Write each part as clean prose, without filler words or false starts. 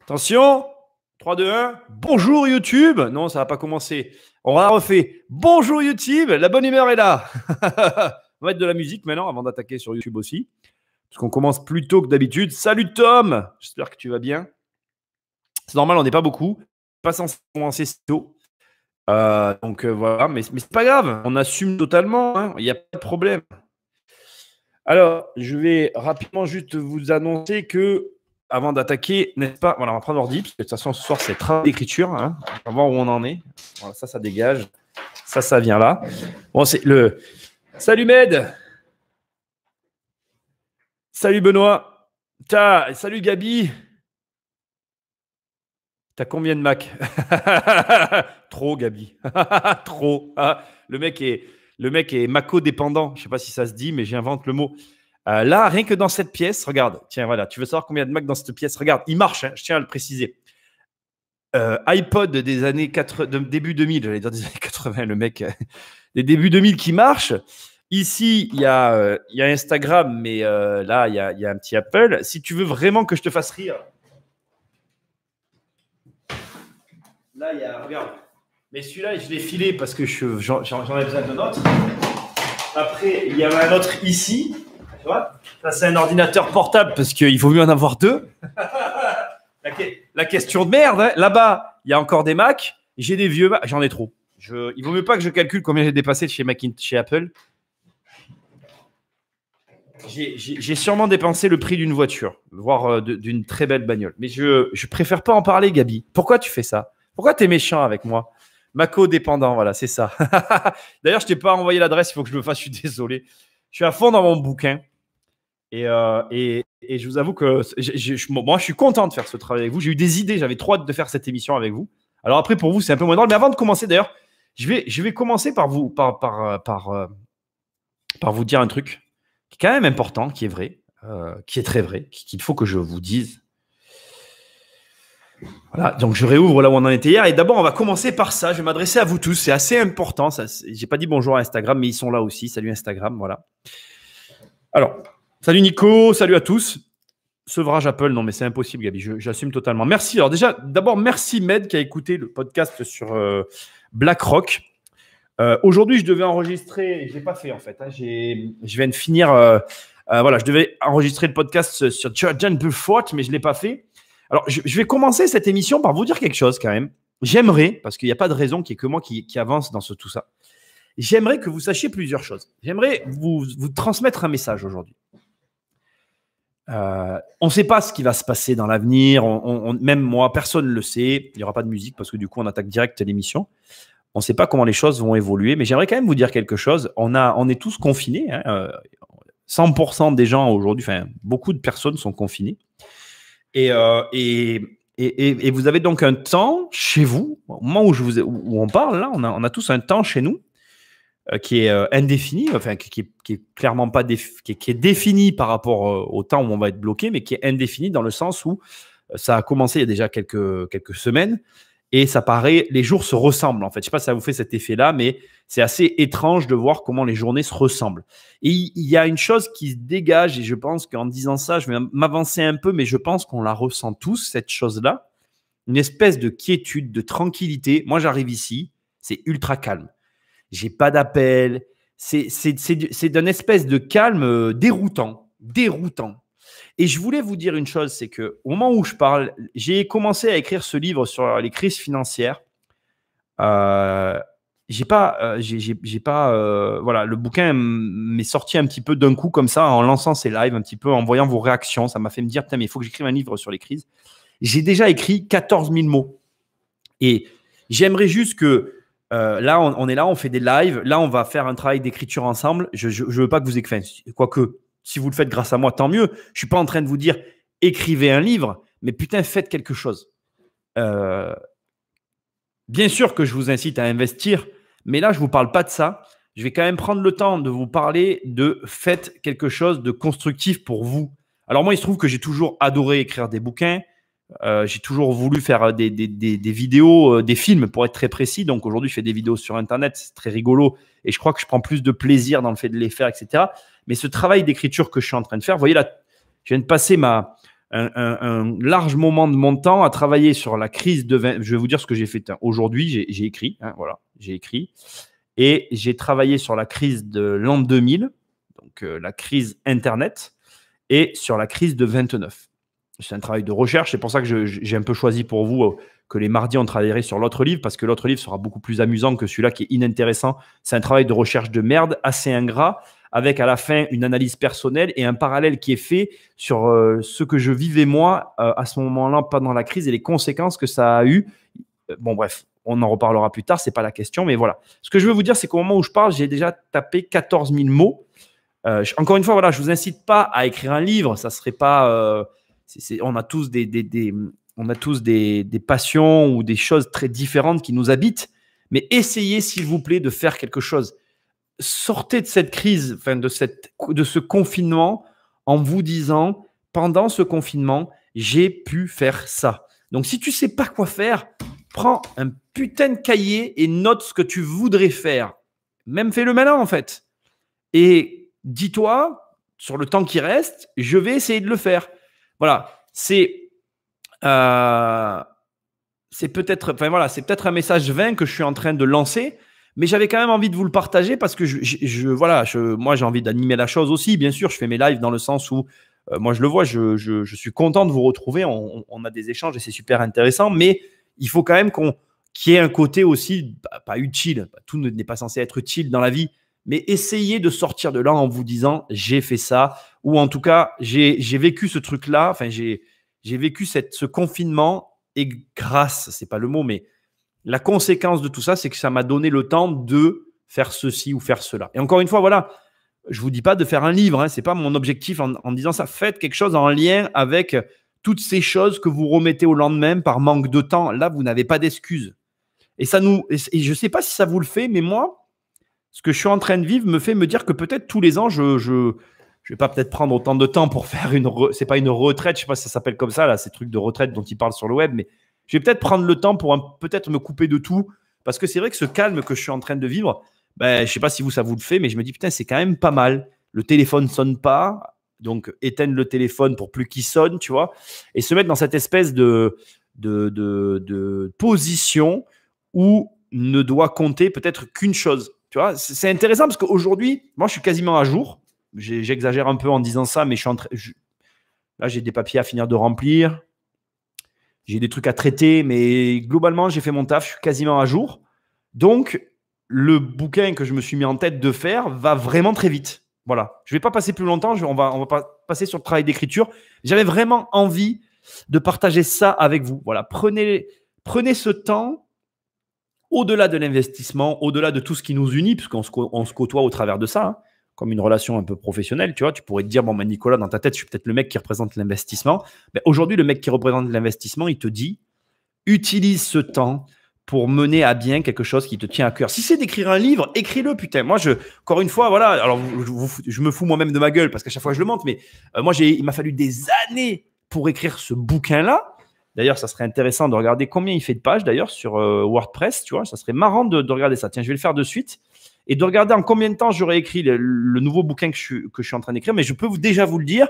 Attention, 3, 2, 1. Bonjour YouTube. Non, ça va pas commencer. On va refait. Bonjour YouTube. La bonne humeur est là. On va mettre de la musique maintenant avant d'attaquer sur YouTube aussi. Parce qu'on commence plus tôt que d'habitude. Salut Tom. J'espère que tu vas bien. C'est normal, on n'est pas beaucoup. Pas censé commencer si tôt. Voilà, mais c'est pas grave. On assume totalement. Hein. Il n'y a pas de problème. Alors, je vais rapidement juste vous annoncer que avant d'attaquer, n'est-ce pas? Voilà, on va prendre l'ordi, parce que de toute façon, ce soir, c'est travail d'écriture. Hein. On va voir où on en est. Voilà, ça dégage. Ça vient là. Bon, c'est le. Salut Med. Salut Benoît. Salut Gabi. T'as combien de Mac? Trop, Gabi. Trop. Le mec est Maco-dépendant. Je ne sais pas si ça se dit, mais j'invente le mot. Là, rien que dans cette pièce, regarde. Tiens, voilà. Tu veux savoir combien de Mac dans cette pièce? Regarde, il marche. Hein, je tiens à le préciser. iPod des années début 2000, j'allais dire des années 80, le mec. Des débuts 2000 qui marche. Ici, il y a Instagram, mais là, il y a un petit Apple. Si tu veux vraiment que je te fasse rire. Là, il y a, regarde, mais celui-là, je l'ai filé parce que j'en ai besoin d'un autre. Après, il y en a un autre ici. Tu vois, ça, c'est un ordinateur portable parce qu'il vaut mieux en avoir deux. La question de merde, hein. Là-bas, il y a encore des Macs. J'ai des vieux Macs. J'en ai trop. Il vaut mieux pas que je calcule combien j'ai dépassé chez Apple. J'ai sûrement dépensé le prix d'une voiture, voire d'une très belle bagnole. Mais je préfère pas en parler, Gabi. Pourquoi tu fais ça? Pourquoi tu es méchant avec moi? Maco-dépendant, voilà, c'est ça. D'ailleurs, je ne t'ai pas envoyé l'adresse, il faut que je le fasse, je suis désolé. Je suis à fond dans mon bouquin. Et je vous avoue que moi, je suis content de faire ce travail avec vous. J'ai eu des idées, j'avais trop hâte de faire cette émission avec vous. Alors après, pour vous, c'est un peu moins drôle. Mais avant de commencer, d'ailleurs, je vais commencer par vous dire un truc qui est quand même important, qui est vrai, qui est très vrai, qu'il faut que je vous dise. Voilà, donc je réouvre là où on en était hier. Et d'abord, on va commencer par ça. Je vais m'adresser à vous tous. C'est assez important. J'ai pas dit bonjour à Instagram, mais ils sont là aussi. Salut Instagram, voilà. Alors, salut Nico, salut à tous. Sevrage Apple, non mais c'est impossible, Gabi. J'assume totalement. Merci. Alors déjà, d'abord, merci Med qui a écouté le podcast sur BlackRock. Aujourd'hui, je devais enregistrer. Je l'ai pas fait en fait. Hein. Je viens de finir. Voilà, je devais enregistrer le podcast sur Jordan Belfort, mais je l'ai pas fait. Alors, je vais commencer cette émission par vous dire quelque chose quand même. J'aimerais, parce qu'il n'y a pas de raison qu'il n'y ait que moi qui avance dans tout ça, j'aimerais que vous sachiez plusieurs choses. J'aimerais vous transmettre un message aujourd'hui. On ne sait pas ce qui va se passer dans l'avenir. Même moi, personne ne le sait. Il n'y aura pas de musique parce que du coup, on attaque direct l'émission. On ne sait pas comment les choses vont évoluer, mais j'aimerais quand même vous dire quelque chose. On est tous confinés. Hein. 100% des gens aujourd'hui, enfin, beaucoup de personnes sont confinées. Et vous avez donc un temps chez vous, au moment où on parle, là, on a tous un temps chez nous qui est indéfini, enfin qui est clairement pas qui est défini par rapport au temps où on va être bloqué, mais qui est indéfini dans le sens où ça a commencé il y a déjà quelques semaines et ça paraît, les jours se ressemblent en fait. Je sais pas si ça vous fait cet effet-là, mais c'est assez étrange de voir comment les journées se ressemblent. Et il y a une chose qui se dégage, et je pense qu'en disant ça, je vais m'avancer un peu, mais je pense qu'on la ressent tous, cette chose-là. Une espèce de quiétude, de tranquillité. Moi, j'arrive ici, c'est ultra calme. J'ai pas d'appel. C'est d'une espèce de calme déroutant. Et je voulais vous dire une chose, c'est qu'au moment où je parle, j'ai commencé à écrire ce livre sur les crises financières. Voilà, le bouquin m'est sorti un petit peu d'un coup comme ça en lançant ces lives, un petit peu en voyant vos réactions. Ça m'a fait me dire, putain, mais il faut que j'écrive un livre sur les crises. J'ai déjà écrit 14 000 mots. Et j'aimerais juste que là, on est là, on fait des lives. Là, on va faire un travail d'écriture ensemble. Je veux pas que vous écriviez. Quoique, si vous le faites grâce à moi, tant mieux. Je suis pas en train de vous dire écrivez un livre, mais putain, faites quelque chose. Bien sûr que je vous incite à investir, mais là, je ne vous parle pas de ça. Je vais quand même prendre le temps de vous parler de faites quelque chose de constructif pour vous. Alors moi, il se trouve que j'ai toujours adoré écrire des bouquins. J'ai toujours voulu faire des vidéos, des films pour être très précis. Donc aujourd'hui, je fais des vidéos sur Internet. C'est très rigolo. Et je crois que je prends plus de plaisir dans le fait de les faire, etc. Mais ce travail d'écriture que je suis en train de faire, vous voyez là, je viens de passer un large moment de mon temps à travailler sur la crise de 20. Je vais vous dire ce que j'ai fait aujourd'hui. J'ai écrit, hein, voilà, j'ai écrit. Et j'ai travaillé sur la crise de l'an 2000, donc la crise Internet, et sur la crise de 29. C'est un travail de recherche. C'est pour ça que j'ai un peu choisi pour vous que les mardis, on travaillerait sur l'autre livre, parce que l'autre livre sera beaucoup plus amusant que celui-là qui est inintéressant. C'est un travail de recherche de merde, assez ingrat, avec à la fin une analyse personnelle et un parallèle qui est fait sur ce que je vivais moi à ce moment-là pendant la crise et les conséquences que ça a eu. Bon, bref, on en reparlera plus tard, c'est pas la question, mais voilà. Ce que je veux vous dire, c'est qu'au moment où je parle, j'ai déjà tapé 14 000 mots. Encore une fois, voilà, je vous incite pas à écrire un livre, ça serait pas. On a tous on a tous des passions ou des choses très différentes qui nous habitent, mais essayez, s'il vous plaît, de faire quelque chose. Sortez de cette crise, enfin de ce confinement, en vous disant, pendant ce confinement, j'ai pu faire ça. Donc, si tu sais pas quoi faire, prends un putain de cahier et note ce que tu voudrais faire. Même fais-le maintenant, en fait. Et dis-toi, sur le temps qui reste, je vais essayer de le faire. Voilà, c'est peut-être, enfin voilà, c'est peut-être un message vain que je suis en train de lancer, mais j'avais quand même envie de vous le partager parce que moi j'ai envie d'animer la chose aussi. Bien sûr, je fais mes lives dans le sens où moi je le vois, je suis content de vous retrouver. On a des échanges et c'est super intéressant, mais il faut quand même qu'il y ait un côté aussi pas utile. Tout n'est pas censé être utile dans la vie, mais essayez de sortir de là en vous disant j'ai fait ça, ou en tout cas j'ai vécu ce truc-là. Enfin j'ai vécu ce confinement et grâce, c'est pas le mot, mais la conséquence de tout ça, c'est que ça m'a donné le temps de faire ceci ou faire cela. Et encore une fois, voilà, je vous dis pas de faire un livre, hein, c'est pas mon objectif en disant ça. Faites quelque chose en lien avec toutes ces choses que vous remettez au lendemain par manque de temps. Là, vous n'avez pas d'excuses. Et je sais pas si ça vous le fait, mais moi, ce que je suis en train de vivre me fait me dire que peut-être tous les ans, je vais pas peut-être prendre autant de temps pour faire c'est pas une retraite, je sais pas si ça s'appelle comme ça, là, ces trucs de retraite dont ils parlent sur le web, mais je vais peut-être prendre le temps pour peut-être me couper de tout, parce que c'est vrai que ce calme que je suis en train de vivre, ben, je sais pas si ça vous le fait, mais je me dis, putain, c'est quand même pas mal. Le téléphone sonne pas, donc éteindre le téléphone pour plus qu'il sonne, tu vois, et se mettre dans cette espèce de position où ne doit compter peut-être qu'une chose. Tu vois, c'est intéressant parce qu'aujourd'hui, moi, je suis quasiment à jour. J'exagère un peu en disant ça, mais là, j'ai des papiers à finir de remplir. J'ai des trucs à traiter, mais globalement, j'ai fait mon taf. Je suis quasiment à jour. Donc, le bouquin que je me suis mis en tête de faire va vraiment très vite. Voilà. Je ne vais pas passer plus longtemps. On va pas passer sur le travail d'écriture. J'avais vraiment envie de partager ça avec vous. Voilà. Prenez ce temps. Au-delà de l'investissement, au-delà de tout ce qui nous unit, puisqu'on se côtoie au travers de ça, hein, comme une relation un peu professionnelle, tu vois, tu pourrais te dire, bon, ben Nicolas, dans ta tête, je suis peut-être le mec qui représente l'investissement. Ben, aujourd'hui, le mec qui représente l'investissement, il te dit, utilise ce temps pour mener à bien quelque chose qui te tient à cœur. Si c'est d'écrire un livre, écris-le, putain. Moi, encore une fois, voilà, alors je me fous moi-même de ma gueule parce qu'à chaque fois, je le montre, mais moi, il m'a fallu des années pour écrire ce bouquin-là. D'ailleurs, ça serait intéressant de regarder combien il fait de pages, d'ailleurs, sur WordPress, tu vois. Ça serait marrant de regarder ça. Tiens, je vais le faire de suite. Et de regarder en combien de temps j'aurais écrit le nouveau bouquin que je suis en train d'écrire. Mais je peux déjà vous le dire,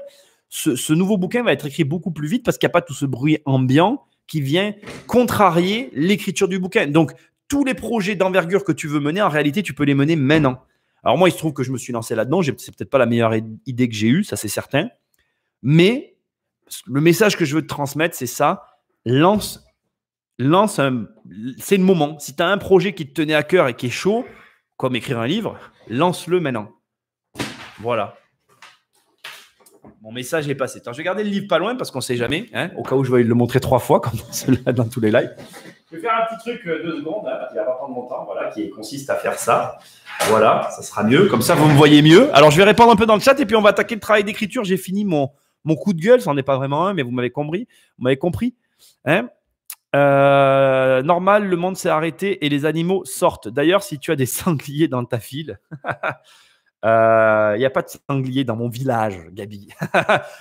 ce nouveau bouquin va être écrit beaucoup plus vite parce qu'il n'y a pas tout ce bruit ambiant qui vient contrarier l'écriture du bouquin. Donc, tous les projets d'envergure que tu veux mener, en réalité, tu peux les mener maintenant. Alors moi, il se trouve que je me suis lancé là-dedans. C'est peut-être pas la meilleure idée que j'ai eue, ça c'est certain. Mais le message que je veux te transmettre, c'est ça. Lance c'est le moment. Si tu as un projet qui te tenait à cœur et qui est chaud, comme écrire un livre, lance-le maintenant. Voilà. Mon message est passé. Attends, je vais garder le livre pas loin parce qu'on ne sait jamais, hein, au cas où je vais le montrer 3 fois, comme cela dans tous les lives. Je vais faire un petit truc 2 secondes, hein, qui va pas prendre mon temps, voilà, qui consiste à faire ça. Voilà, ça sera mieux. Comme ça, vous me voyez mieux. Alors, je vais répondre un peu dans le chat et puis on va attaquer le travail d'écriture. J'ai fini mon coup de gueule. Ça n'en est pas vraiment un, mais vous m'avez compris. Vous m'avez compris, hein. Normal, le monde s'est arrêté et les animaux sortent. D'ailleurs, si tu as des sangliers dans ta file, il n'y a pas de sangliers dans mon village, Gabi.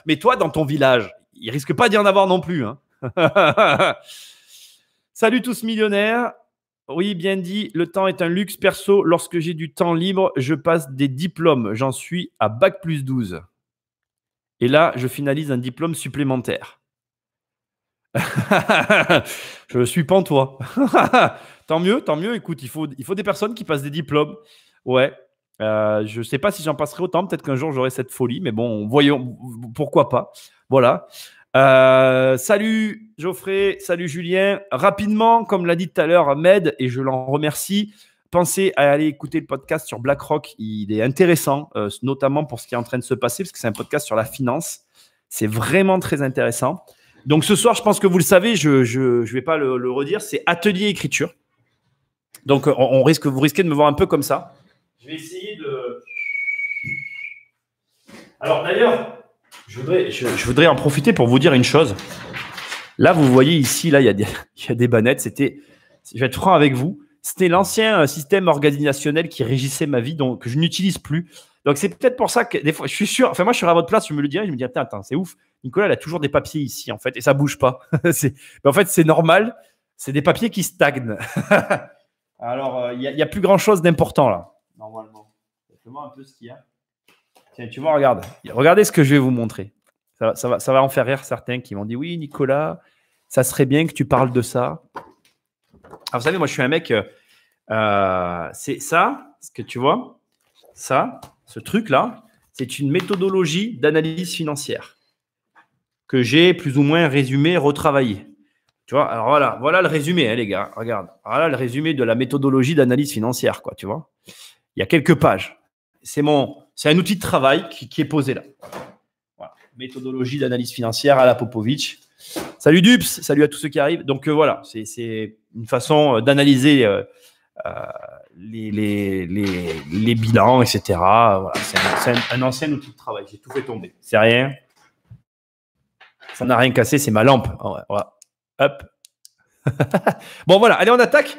Mais toi, dans ton village, il risque pas d'y en avoir non plus, hein. Salut tous millionnaires. Oui, bien dit, le temps est un luxe. Perso, lorsque j'ai du temps libre, je passe des diplômes. J'en suis à bac+12. Et là, je finalise un diplôme supplémentaire. Je suis pantois. Tant mieux, tant mieux. Écoute, il faut des personnes qui passent des diplômes. Ouais. Je ne sais pas si j'en passerai autant. Peut-être qu'un jour, j'aurai cette folie. Mais bon, voyons, pourquoi pas. Voilà. Salut Geoffrey, salut Julien. Rapidement, comme l'a dit tout à l'heure Ahmed, et je l'en remercie, pensez à aller écouter le podcast sur BlackRock. Il est intéressant, notamment pour ce qui est en train de se passer, parce que c'est un podcast sur la finance. C'est vraiment très intéressant. Donc ce soir, je pense que vous le savez, je vais pas le redire, c'est atelier écriture. Donc vous risquez de me voir un peu comme ça. Je vais essayer de... Alors d'ailleurs, je voudrais en profiter pour vous dire une chose. Là, vous voyez ici, là, il y a des bannettes. Je vais être franc avec vous, c'était l'ancien système organisationnel qui régissait ma vie, donc que je n'utilise plus. Donc c'est peut-être pour ça que des fois, je suis sûr, enfin moi je serais à votre place, je me le dirais, je me dirais, attends, c'est ouf. Nicolas, il a toujours des papiers ici, en fait, et ça bouge pas. Mais en fait, c'est normal, c'est des papiers qui stagnent. Alors, il n'y a plus grand-chose d'important là, normalement. Fais-moi un peu ce qu'il y a. Tiens, tu vois, regardez ce que je vais vous montrer. Ça va en faire rire certains qui m'ont dit, oui, Nicolas, ça serait bien que tu parles de ça. Alors, vous savez, moi, je suis un mec, c'est ça, ce que tu vois, ça, ce truc-là, c'est une méthodologie d'analyse financière que j'ai plus ou moins résumé, retravaillé. Tu vois, alors voilà le résumé, hein, les gars. Regarde, voilà le résumé de la méthodologie d'analyse financière, quoi, tu vois. Il y a quelques pages. C'est un outil de travail qui est posé là. Voilà. Méthodologie d'analyse financière à la Popovic. Salut Dups, salut à tous ceux qui arrivent. Donc voilà, c'est une façon d'analyser les bilans, etc. Voilà, c'est un ancien outil de travail. J'ai tout fait tomber. C'est rien. Ça n'a rien cassé, c'est ma lampe. Voilà. Hop. Bon, voilà. Allez, on attaque.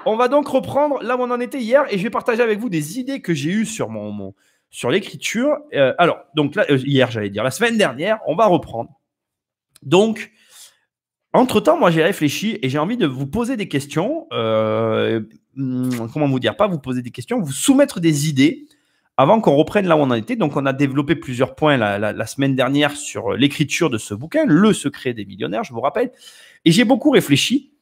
On va donc reprendre là où on en était hier et je vais partager avec vous des idées que j'ai eues sur sur l'écriture. Alors, donc là, hier, j'allais dire, la semaine dernière, on va reprendre. Donc, entre-temps, moi, j'ai réfléchi et j'ai envie de vous poser des questions. Comment vous dire? Pas vous poser des questions, vous soumettre des idées avant qu'on reprenne là où on en était. Donc, on a développé plusieurs points la semaine dernière sur l'écriture de ce bouquin, Le secret des millionnaires, je vous rappelle. Et j'ai beaucoup réfléchi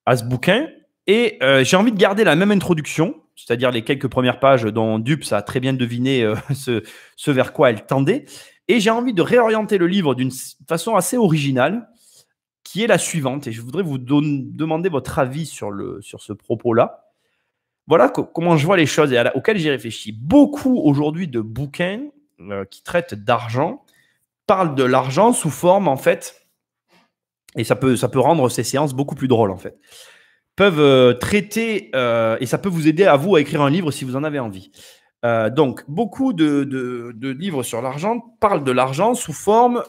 à ce bouquin et j'ai envie de garder la même introduction, c'est-à-dire les quelques premières pages dont Dups a très bien deviné ce vers quoi elle tendait. Et j'ai envie de réorienter le livre d'une façon assez originale, qui est la suivante. Et je voudrais vous demander votre avis sur ce propos-là. Voilà comment je vois les choses et auxquelles j'ai réfléchi. Beaucoup aujourd'hui de bouquins qui traitent d'argent parlent de l'argent sous forme, en fait, et ça peut rendre ces séances beaucoup plus drôles, en fait. Peuvent traiter, et ça peut vous aider à vous à écrire un livre si vous en avez envie. Donc, beaucoup de livres sur l'argent parlent de l'argent sous forme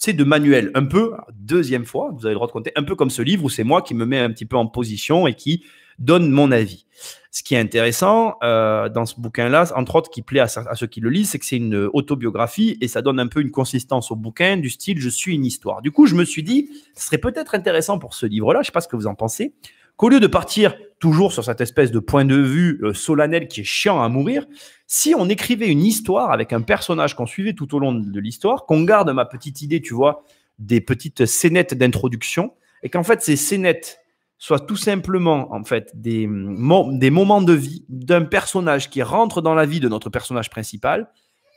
de manuel. Un peu, deuxième fois, vous avez le droit de compter, un peu comme ce livre où c'est moi qui me mets un petit peu en position et qui donne mon avis. Ce qui est intéressant dans ce bouquin-là, entre autres, qui plaît à ceux qui le lisent, c'est que c'est une autobiographie et ça donne un peu une consistance au bouquin du style « Je suis une histoire ». Du coup, je me suis dit, ce serait peut-être intéressant pour ce livre-là, je ne sais pas ce que vous en pensez, qu'au lieu de partir toujours sur cette espèce de point de vue solennel qui est chiant à mourir, si on écrivait une histoire avec un personnage qu'on suivait tout au long de l'histoire, qu'on garde ma petite idée, tu vois, des petites scénettes d'introduction, et qu'en fait, ces scénettes soient tout simplement en fait des moments de vie d'un personnage qui rentre dans la vie de notre personnage principal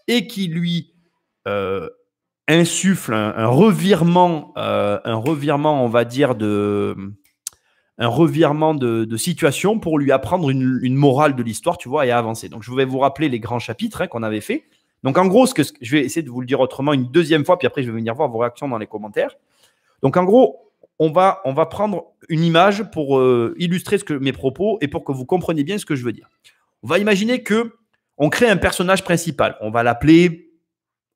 et qui lui insuffle un revirement, on va dire, un revirement de situation pour lui apprendre une morale de l'histoire, tu vois, et avancer. Donc, je vais vous rappeler les grands chapitres qu'on avait fait. Donc, en gros, je vais essayer de vous le dire autrement une deuxième fois, puis après, je vais venir voir vos réactions dans les commentaires. Donc, en gros, on va prendre une image pour illustrer mes propos et pour que vous compreniez bien ce que je veux dire. On va imaginer qu'on crée un personnage principal. On va l'appeler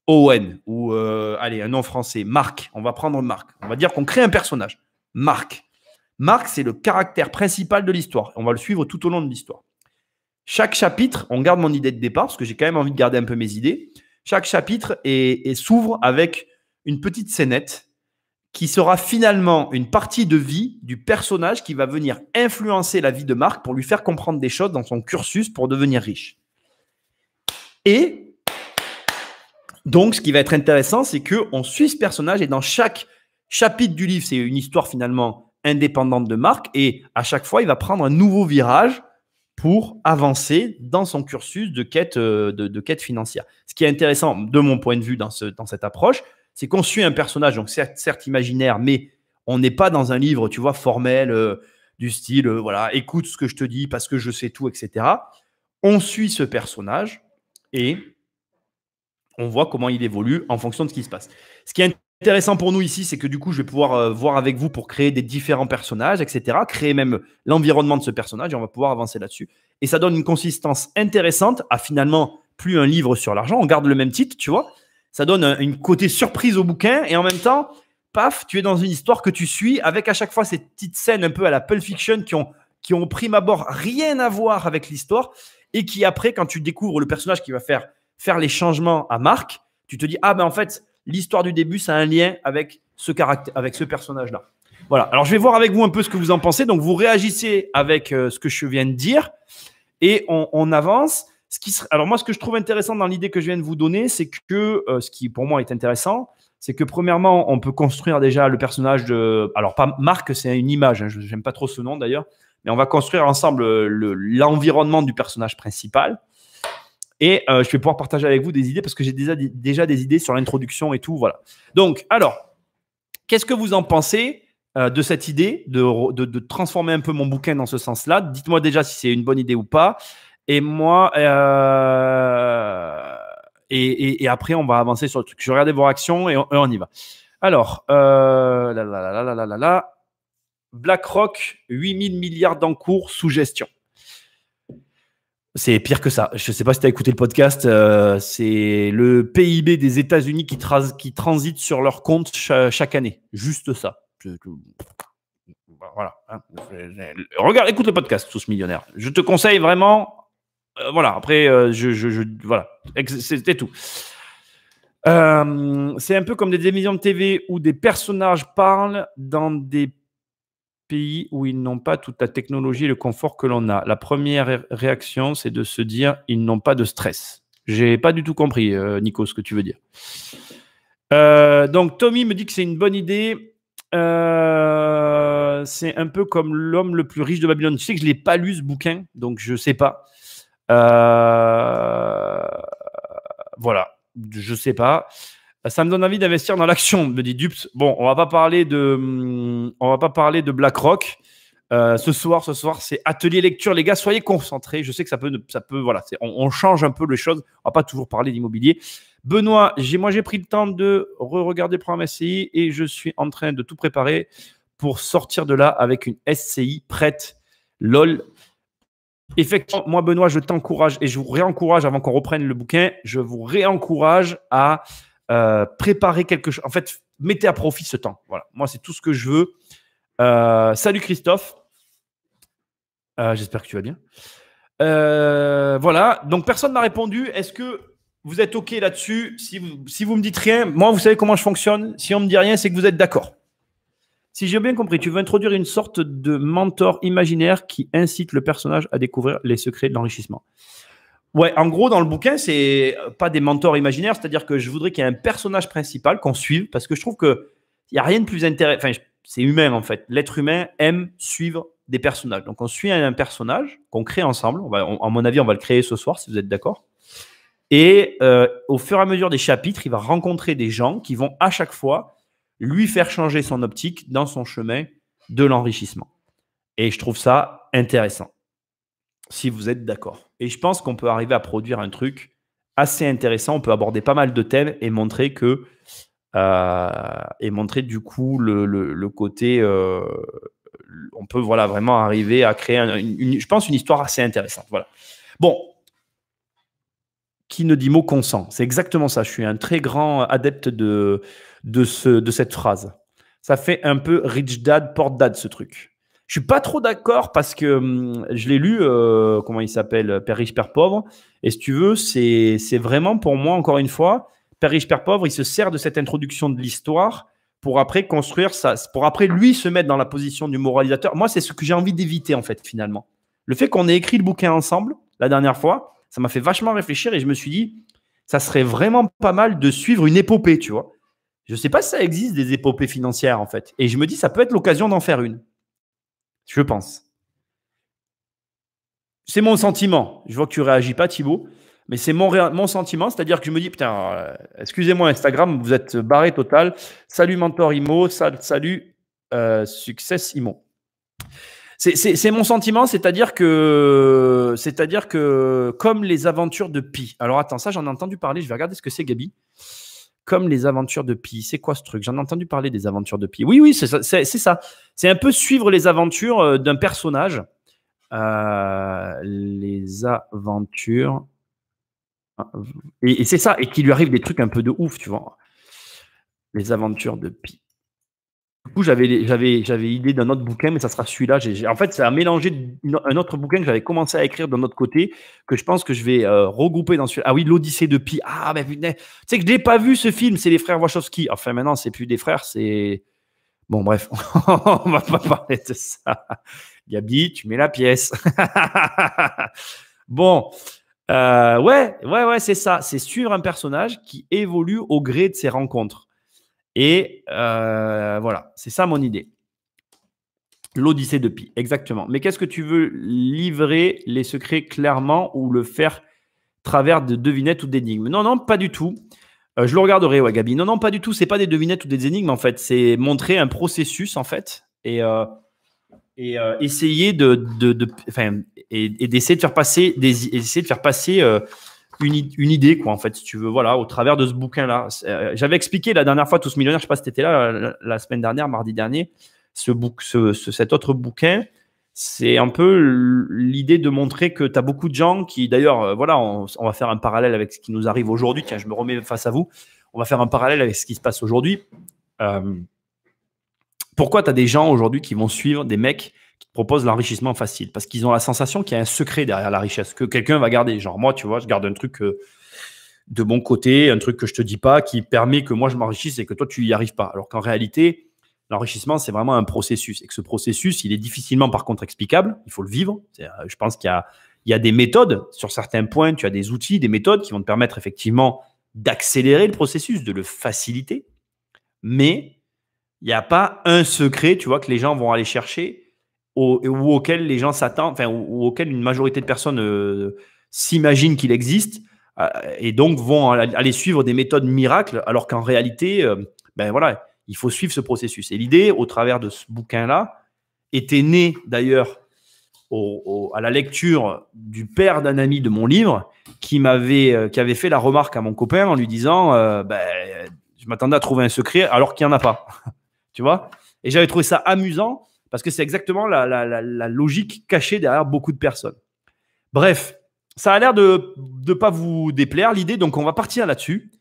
Owen ou, allez, un nom français, Marc. On va prendre Marc. On va dire qu'on crée un personnage, Marc. Marc, c'est le caractère principal de l'histoire. On va le suivre tout au long de l'histoire. Chaque chapitre, on garde mon idée de départ parce que j'ai quand même envie de garder un peu mes idées. Chaque chapitre s'ouvre avec une petite scénette qui sera finalement une partie de vie du personnage qui va venir influencer la vie de Marc pour lui faire comprendre des choses dans son cursus pour devenir riche. Et Donc, ce qui va être intéressant, c'est qu'on suit ce personnage et dans chaque chapitre du livre, c'est une histoire finalement indépendante de Marc et à chaque fois, il va prendre un nouveau virage pour avancer dans son cursus de quête, de quête financière. Ce qui est intéressant de mon point de vue dans cette approche, c'est qu'on suit un personnage, donc certes imaginaire, mais on n'est pas dans un livre, tu vois, formel, du style, voilà, écoute ce que je te dis parce que je sais tout, etc. On suit ce personnage et on voit comment il évolue en fonction de ce qui se passe. Ce qui est intéressant pour nous ici, c'est que du coup, je vais pouvoir voir avec vous pour créer des différents personnages, etc. Créer même l'environnement de ce personnage et on va pouvoir avancer là-dessus. Et ça donne une consistance intéressante à finalement plus un livre sur l'argent. On garde le même titre, tu vois. Ça donne une côté surprise au bouquin et en même temps, paf, tu es dans une histoire que tu suis avec à chaque fois ces petites scènes un peu à la Pulp Fiction qui ont au prime abord rien à voir avec l'histoire et qui après, quand tu découvres le personnage qui va faire les changements à Marc, tu te dis, ah ben en fait, l'histoire du début, ça a un lien avec ce caractère, avec ce personnage-là. Voilà. Alors, je vais voir avec vous un peu ce que vous en pensez. Donc, vous réagissez avec ce que je viens de dire et on avance. Alors, moi, ce que je trouve intéressant dans l'idée que je viens de vous donner, c'est que ce qui, pour moi, est intéressant, c'est que premièrement, on peut construire déjà le personnage de… Alors, pas Marc, c'est une image. Hein, je n'aime pas trop ce nom d'ailleurs. Mais on va construire ensemble l'environnement du personnage principal. Et je vais pouvoir partager avec vous des idées parce que j'ai déjà des idées sur l'introduction et tout. Voilà. Donc, alors, qu'est-ce que vous en pensez de cette idée de transformer un peu mon bouquin dans ce sens-là? Dites-moi déjà si c'est une bonne idée ou pas. Et moi, et après, on va avancer sur le truc. Je vais regarder vos réactions et on y va. Alors, BlackRock, 8000 milliards d'encours sous gestion. C'est pire que ça. Je ne sais pas si tu as écouté le podcast. C'est le PIB des États-Unis qui transite sur leur compte chaque année. Juste ça. Voilà. Regarde, écoute le podcast, Tous Millionnaires. Je te conseille vraiment. Voilà. Après, voilà. C'était tout. C'est un peu comme des émissions de TV où des personnages parlent dans des pays où ils n'ont pas toute la technologie et le confort que l'on a. La première réaction, c'est de se dire ils n'ont pas de stress. J'ai pas du tout compris, Nico, ce que tu veux dire. Donc, Tommy me dit que c'est une bonne idée. C'est un peu comme l'homme le plus riche de Babylone. Tu sais que je ne l'ai pas lu, ce bouquin, donc je ne sais pas. Voilà, je ne sais pas. Ça me donne envie d'investir dans l'action, me dit Dups. Bon, on va pas parler de BlackRock. Ce soir, c'est atelier lecture. Les gars, soyez concentrés. Je sais que ça peut voilà. On change un peu les choses. On va pas toujours parler d'immobilier. Benoît, moi, j'ai pris le temps de re-regarder le programme SCI et je suis en train de tout préparer pour sortir de là avec une SCI prête. LOL. Effectivement, moi, Benoît, je t'encourage et je vous réencourage avant qu'on reprenne le bouquin. Je vous réencourage à préparer quelque chose. En fait, mettez à profit ce temps. Voilà. Moi, c'est tout ce que je veux. Salut Christophe. J'espère que tu vas bien. Voilà. Donc, personne n'a répondu. Est-ce que vous êtes OK là-dessus? Si vous me dites rien, moi, vous savez comment je fonctionne. Si on me dit rien, c'est que vous êtes d'accord. Si j'ai bien compris, tu veux introduire une sorte de mentor imaginaire qui incite le personnage à découvrir les secrets de l'enrichissement. Ouais, en gros, dans le bouquin, c'est pas des mentors imaginaires, c'est-à-dire que je voudrais qu'il y ait un personnage principal qu'on suive, parce que je trouve qu'il n'y a rien de plus intéressant. Enfin, c'est humain, en fait. L'être humain aime suivre des personnages. Donc, on suit un personnage qu'on crée ensemble. À mon avis, on va le créer ce soir, si vous êtes d'accord. Et au fur et à mesure des chapitres, il va rencontrer des gens qui vont à chaque fois lui faire changer son optique dans son chemin de l'enrichissement. Et je trouve ça intéressant, si vous êtes d'accord. Et je pense qu'on peut arriver à produire un truc assez intéressant. On peut aborder pas mal de thèmes et montrer que du coup le côté on peut voilà vraiment arriver à créer je pense une histoire assez intéressante. Voilà. Bon, qui ne dit mot consent, c'est exactement ça. Je suis un très grand adepte de cette phrase. Ça fait un peu rich dad, poor dad, ce truc. Je suis pas trop d'accord parce que je l'ai lu, comment il s'appelle, Père riche, Père pauvre. Et si tu veux, c'est vraiment pour moi, encore une fois, Père riche, Père pauvre, il se sert de cette introduction de l'histoire pour après construire ça, pour après lui se mettre dans la position du moralisateur. Moi, c'est ce que j'ai envie d'éviter, en fait, finalement. Le fait qu'on ait écrit le bouquin ensemble, la dernière fois, ça m'a fait vachement réfléchir et je me suis dit, ça serait vraiment pas mal de suivre une épopée, tu vois. Je ne sais pas si ça existe des épopées financières, en fait. Et je me dis, ça peut être l'occasion d'en faire une. Je pense. C'est mon sentiment. Je vois que tu ne réagis pas, Thibaut. Mais c'est mon sentiment. C'est-à-dire que je me dis, putain, excusez-moi Instagram, vous êtes barré total. Salut Mentor Imo, salut Success Imo. C'est mon sentiment, c'est-à-dire que comme les aventures de Pi. Alors attends, ça j'en ai entendu parler, je vais regarder ce que c'est, Gabi. Comme les aventures de Pi. C'est quoi ce truc? J'en ai entendu parler des aventures de Pi. Oui, c'est ça. C'est un peu suivre les aventures d'un personnage. Les aventures. Et c'est ça. Et qu'il lui arrive des trucs un peu de ouf, tu vois. Les aventures de Pi. Du coup, j'avais idée d'un autre bouquin, mais ça sera celui-là. En fait, ça a mélangé un autre bouquin que j'avais commencé à écrire d'un autre côté, que je pense que je vais regrouper dans celui-là. Ah oui, l'Odyssée de Pi. Ah, mais putain, tu sais que je n'ai pas vu ce film, c'est les frères Wachowski. Enfin, maintenant, c'est plus des frères, c'est. Bon, bref, on va pas parler de ça. Gabi, tu mets la pièce. Bon, ouais, c'est ça. C'est suivre un personnage qui évolue au gré de ses rencontres. Et voilà, c'est ça mon idée. L'Odyssée de Pi, exactement. Mais qu'est-ce que tu veux livrer les secrets clairement ou le faire travers de devinettes ou d'énigmes? Non, pas du tout. Je le regarderai, ouais, Gabi. Non, pas du tout. C'est pas des devinettes ou des énigmes, en fait. C'est montrer un processus, en fait, et essayer d'essayer de faire passer une idée, quoi, en fait, si tu veux, voilà, au travers de ce bouquin-là. J'avais expliqué la dernière fois, Tous millionnaires, je ne sais pas si tu étais là la semaine dernière, mardi dernier, cet autre bouquin, c'est un peu l'idée de montrer que tu as beaucoup de gens qui, d'ailleurs, voilà, on va faire un parallèle avec ce qui nous arrive aujourd'hui. Tiens, je me remets face à vous. On va faire un parallèle avec ce qui se passe aujourd'hui. Pourquoi tu as des gens aujourd'hui qui vont suivre des mecs qui te proposent l'enrichissement facile? Parce qu'ils ont la sensation qu'il y a un secret derrière la richesse, que quelqu'un va garder. Genre, moi, tu vois, je garde un truc de mon côté, un truc que je te dis pas, qui permet que moi, je m'enrichisse et que toi, tu y arrives pas. Alors qu'en réalité, l'enrichissement, c'est vraiment un processus. Et que ce processus, il est difficilement, par contre, explicable. Il faut le vivre. Je pense qu'il y a des méthodes. Sur certains points, tu as des outils, des méthodes qui vont te permettre effectivement d'accélérer le processus, de le faciliter. Mais il n'y a pas un secret, tu vois, que les gens vont aller chercher ou auquel les gens s'attendent, enfin, ou auquel une majorité de personnes s'imaginent qu'il existe et donc vont aller suivre des méthodes miracles, alors qu'en réalité, ben voilà, il faut suivre ce processus. Et l'idée, au travers de ce bouquin-là, était née d'ailleurs à la lecture du père d'un ami de mon livre qui avait fait la remarque à mon copain en lui disant je m'attendais à trouver un secret alors qu'il n'y en a pas. Tu vois? Et j'avais trouvé ça amusant parce que c'est exactement la logique cachée derrière beaucoup de personnes. Bref, ça a l'air de ne pas vous déplaire l'idée, donc on va partir là-dessus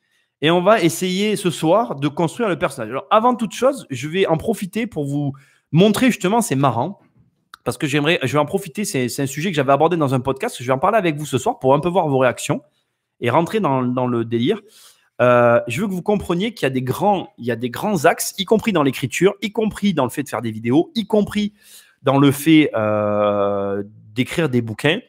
et on va essayer ce soir de construire le personnage. Alors, avant toute chose, je vais en profiter pour vous montrer justement, c'est marrant, parce que je vais en profiter, c'est un sujet que j'avais abordé dans un podcast, je vais en parler avec vous ce soir pour un peu voir vos réactions et rentrer dans le délire. Je veux que vous compreniez qu'il y a des grands axes, y compris dans l'écriture, y compris dans le fait de faire des vidéos, y compris dans le fait d'écrire des bouquins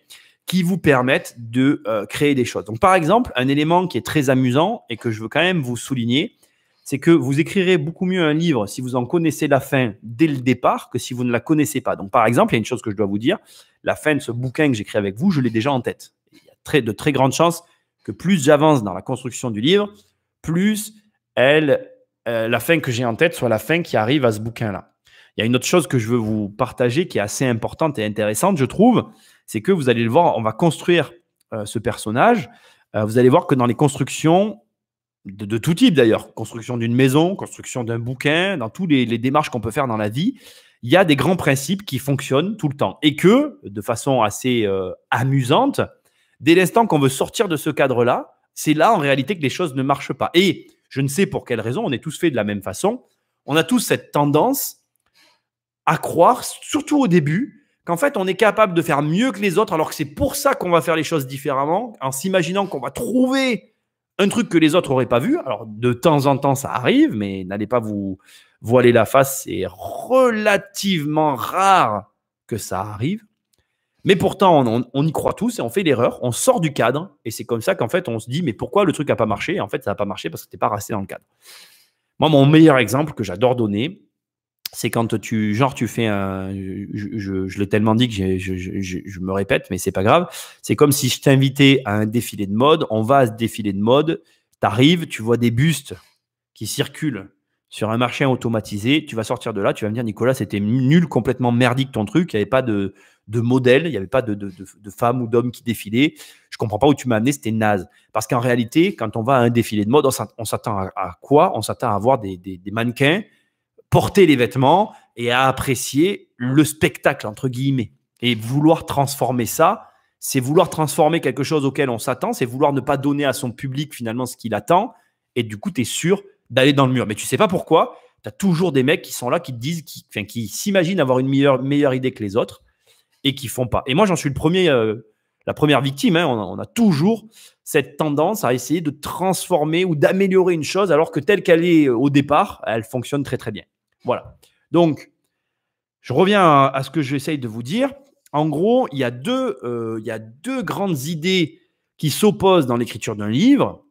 qui vous permettent de créer des choses. Donc, par exemple, un élément qui est très amusant et que je veux quand même vous souligner, c'est que vous écrirez beaucoup mieux un livre si vous en connaissez la fin dès le départ que si vous ne la connaissez pas. Donc, par exemple, il y a une chose que je dois vous dire, la fin de ce bouquin que j'écris avec vous, je l'ai déjà en tête. Il y a de très grandes chances que plus j'avance dans la construction du livre, plus la fin que j'ai en tête soit la fin qui arrive à ce bouquin-là. Il y a une autre chose que je veux vous partager qui est assez importante et intéressante, je trouve, c'est que vous allez le voir, on va construire ce personnage. Vous allez voir que dans les constructions de tout type d'ailleurs, construction d'une maison, construction d'un bouquin, dans toutes les démarches qu'on peut faire dans la vie, il y a des grands principes qui fonctionnent tout le temps et que, de façon assez amusante, dès l'instant qu'on veut sortir de ce cadre-là, c'est là en réalité que les choses ne marchent pas. Et je ne sais pour quelle raison, on est tous faits de la même façon. On a tous cette tendance à croire, surtout au début, qu'en fait, on est capable de faire mieux que les autres, alors que c'est pour ça qu'on va faire les choses différemment, en s'imaginant qu'on va trouver un truc que les autres n'auraient pas vu. Alors, de temps en temps, ça arrive, mais n'allez pas vous voiler la face. C'est relativement rare que ça arrive. Mais pourtant, on y croit tous et on fait l'erreur, on sort du cadre et c'est comme ça qu'en fait, on se dit, mais pourquoi le truc n'a pas marché? Et en fait, ça n'a pas marché parce que tu n'es pas resté dans le cadre. Moi, mon meilleur exemple que j'adore donner, c'est quand tu fais un. Je l'ai tellement dit que je me répète, mais c'est pas grave. C'est comme si je t'invitais à un défilé de mode. On va à ce défilé de mode. Tu arrives, tu vois des bustes qui circulent sur un marché automatisé. Tu vas sortir de là, tu vas me dire, Nicolas, c'était nul, complètement merdique ton truc. Il n'y avait pas de modèle, il n'y avait pas de femmes ou d'hommes qui défilaient. Je comprends pas où tu m'as amené, c'était naze. Parce qu'en réalité, quand on va à un défilé de mode, on s'attend à quoi? On s'attend à voir des mannequins porter les vêtements et à apprécier le spectacle, entre guillemets. Et vouloir transformer ça, c'est vouloir transformer quelque chose auquel on s'attend, c'est vouloir ne pas donner à son public finalement ce qu'il attend. Et du coup, tu es sûr d'aller dans le mur. Mais tu sais pas pourquoi. Tu as toujours des mecs qui sont là, qui te disent, qui s'imaginent avoir une meilleure idée que les autres et qui font pas. Et moi, j'en suis le premier, la première victime. Hein. On a toujours cette tendance à essayer de transformer ou d'améliorer une chose alors que telle qu'elle est au départ, elle fonctionne très très bien. Voilà. Donc, je reviens à ce que j'essaye de vous dire. En gros, il y a deux grandes idées qui s'opposent dans l'écriture d'un livre.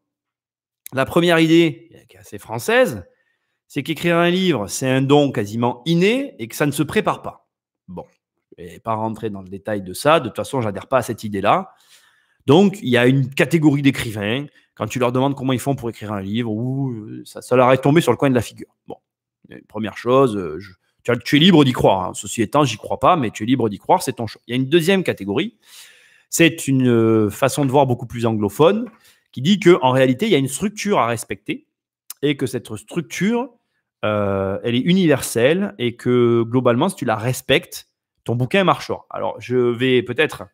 La première idée, qui est assez française, c'est qu'écrire un livre, c'est un don quasiment inné et que ça ne se prépare pas. Bon, je ne vais pas rentrer dans le détail de ça. De toute façon, je n'adhère pas à cette idée-là. Donc, il y a une catégorie d'écrivains, quand tu leur demandes comment ils font pour écrire un livre, ça leur est tombé sur le coin de la figure. Bon, première chose, tu es libre d'y croire. Hein. Ceci étant, j'y crois pas, mais tu es libre d'y croire, c'est ton choix. Il y a une deuxième catégorie, c'est une façon de voir beaucoup plus anglophone, qui dit qu'en réalité, il y a une structure à respecter et que cette structure, elle est universelle et que globalement, si tu la respectes, ton bouquin marchera. Alors, je vais peut-être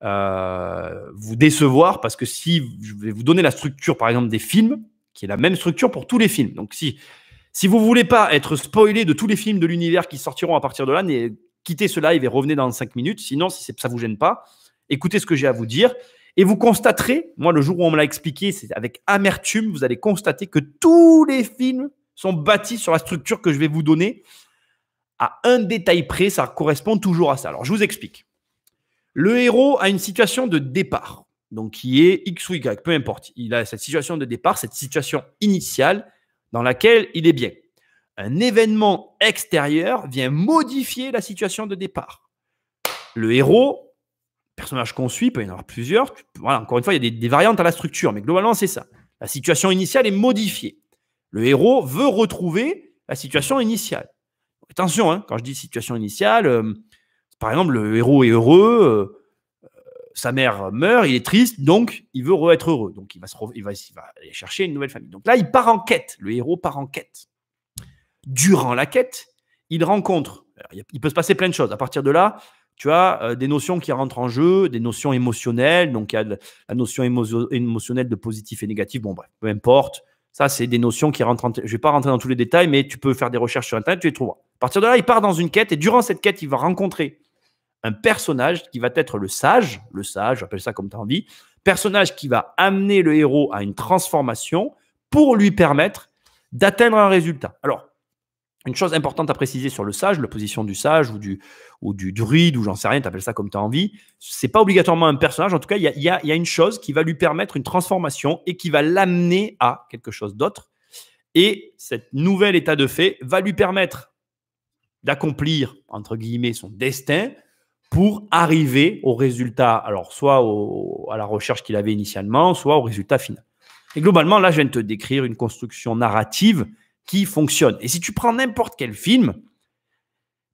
vous décevoir parce que si je vais vous donner la structure, par exemple, des films, qui est la même structure pour tous les films. Donc, si vous ne voulez pas être spoilé de tous les films de l'univers qui sortiront à partir de là, quittez ce live et revenez dans 5 minutes. Sinon, si ça ne vous gêne pas, écoutez ce que j'ai à vous dire. Et vous constaterez, moi, le jour où on me l'a expliqué, c'est avec amertume, vous allez constater que tous les films sont bâtis sur la structure que je vais vous donner. À un détail près, ça correspond toujours à ça. Alors, je vous explique. Le héros a une situation de départ, donc qui est X ou Y, peu importe. Il a cette situation de départ, cette situation initiale dans laquelle il est bien. Un événement extérieur vient modifier la situation de départ. Le héros, personnage qu'on suit, il peut y en avoir plusieurs. Voilà, encore une fois, il y a des variantes à la structure, mais globalement, c'est ça. La situation initiale est modifiée. Le héros veut retrouver la situation initiale. Attention, hein, quand je dis situation initiale, par exemple, le héros est heureux, sa mère meurt, il est triste, donc il veut être heureux. Donc il va aller chercher une nouvelle famille. Donc là, il part en quête. Le héros part en quête. Durant la quête, il rencontre. Il peut se passer plein de choses. À partir de là, tu as des notions qui rentrent en jeu, des notions émotionnelles. Donc il y a la notion émotionnelle de positif et négatif. Bon, bref, peu importe. Ça, c'est des notions qui rentrent. Je ne vais pas rentrer dans tous les détails, mais tu peux faire des recherches sur Internet, tu les trouveras. À partir de là, il part dans une quête et durant cette quête, il va rencontrer un personnage qui va être le sage, j'appelle ça comme tu as envie, personnage qui va amener le héros à une transformation pour lui permettre d'atteindre un résultat. Alors, une chose importante à préciser sur le sage, la position du sage ou du druide, ou j'en sais rien, tu appelles ça comme tu as envie, c'est pas obligatoirement un personnage, en tout cas, il y a une chose qui va lui permettre une transformation et qui va l'amener à quelque chose d'autre. Et cet nouvel état de fait va lui permettre d'accomplir, entre guillemets, son destin, pour arriver au résultat, alors soit à la recherche qu'il avait initialement, soit au résultat final. Et globalement, là, je viens de te décrire une construction narrative qui fonctionne. Et si tu prends n'importe quel film,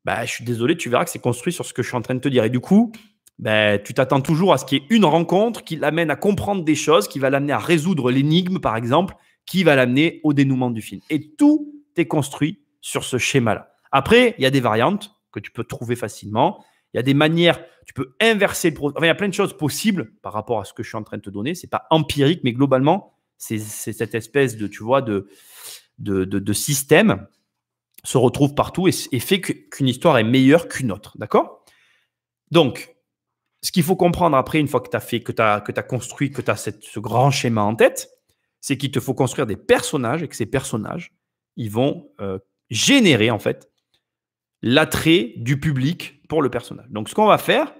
je suis désolé, tu verras que c'est construit sur ce que je suis en train de te dire. Et du coup, tu t'attends toujours à ce qu'il y ait une rencontre qui l'amène à comprendre des choses, qui va l'amener à résoudre l'énigme, par exemple, qui va l'amener au dénouement du film. Et tout est construit sur ce schéma-là. Après, il y a des variantes que tu peux trouver facilement. Il y a des manières, tu peux inverser le processus. Enfin, il y a plein de choses possibles par rapport à ce que je suis en train de te donner. Ce n'est pas empirique, mais globalement, c'est cette espèce de, tu vois, de système se retrouve partout et fait qu'une histoire est meilleure qu'une autre. D'accord? Donc, ce qu'il faut comprendre après, une fois que tu as construit, que tu as ce grand schéma en tête, c'est qu'il te faut construire des personnages et que ces personnages, ils vont générer en fait l'attrait du public pour le personnage. Donc, ce qu'on va faire,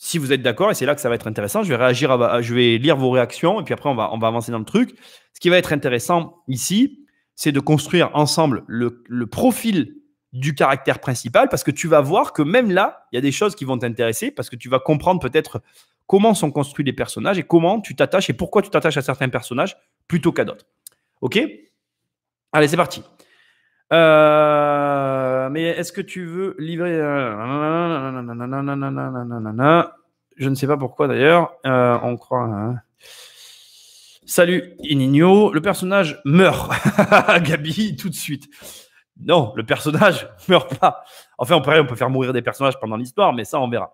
Si vous êtes d'accord, et c'est là que ça va être intéressant, je vais lire vos réactions et puis après, on va avancer dans le truc. Ce qui va être intéressant ici, c'est de construire ensemble le profil du caractère principal parce que tu vas voir que même là, il y a des choses qui vont t'intéresser parce que tu vas comprendre peut-être comment sont construits les personnages et comment tu t'attaches et pourquoi tu t'attaches à certains personnages plutôt qu'à d'autres. OK? Allez, c'est parti. Mais est-ce que tu veux livrer Je ne sais pas pourquoi d'ailleurs. On croit. Hein. Salut Inigno. Le personnage meurt. Gabi, tout de suite. Non, le personnage meurt pas. Enfin, on peut faire mourir des personnages pendant l'histoire, mais ça, on verra.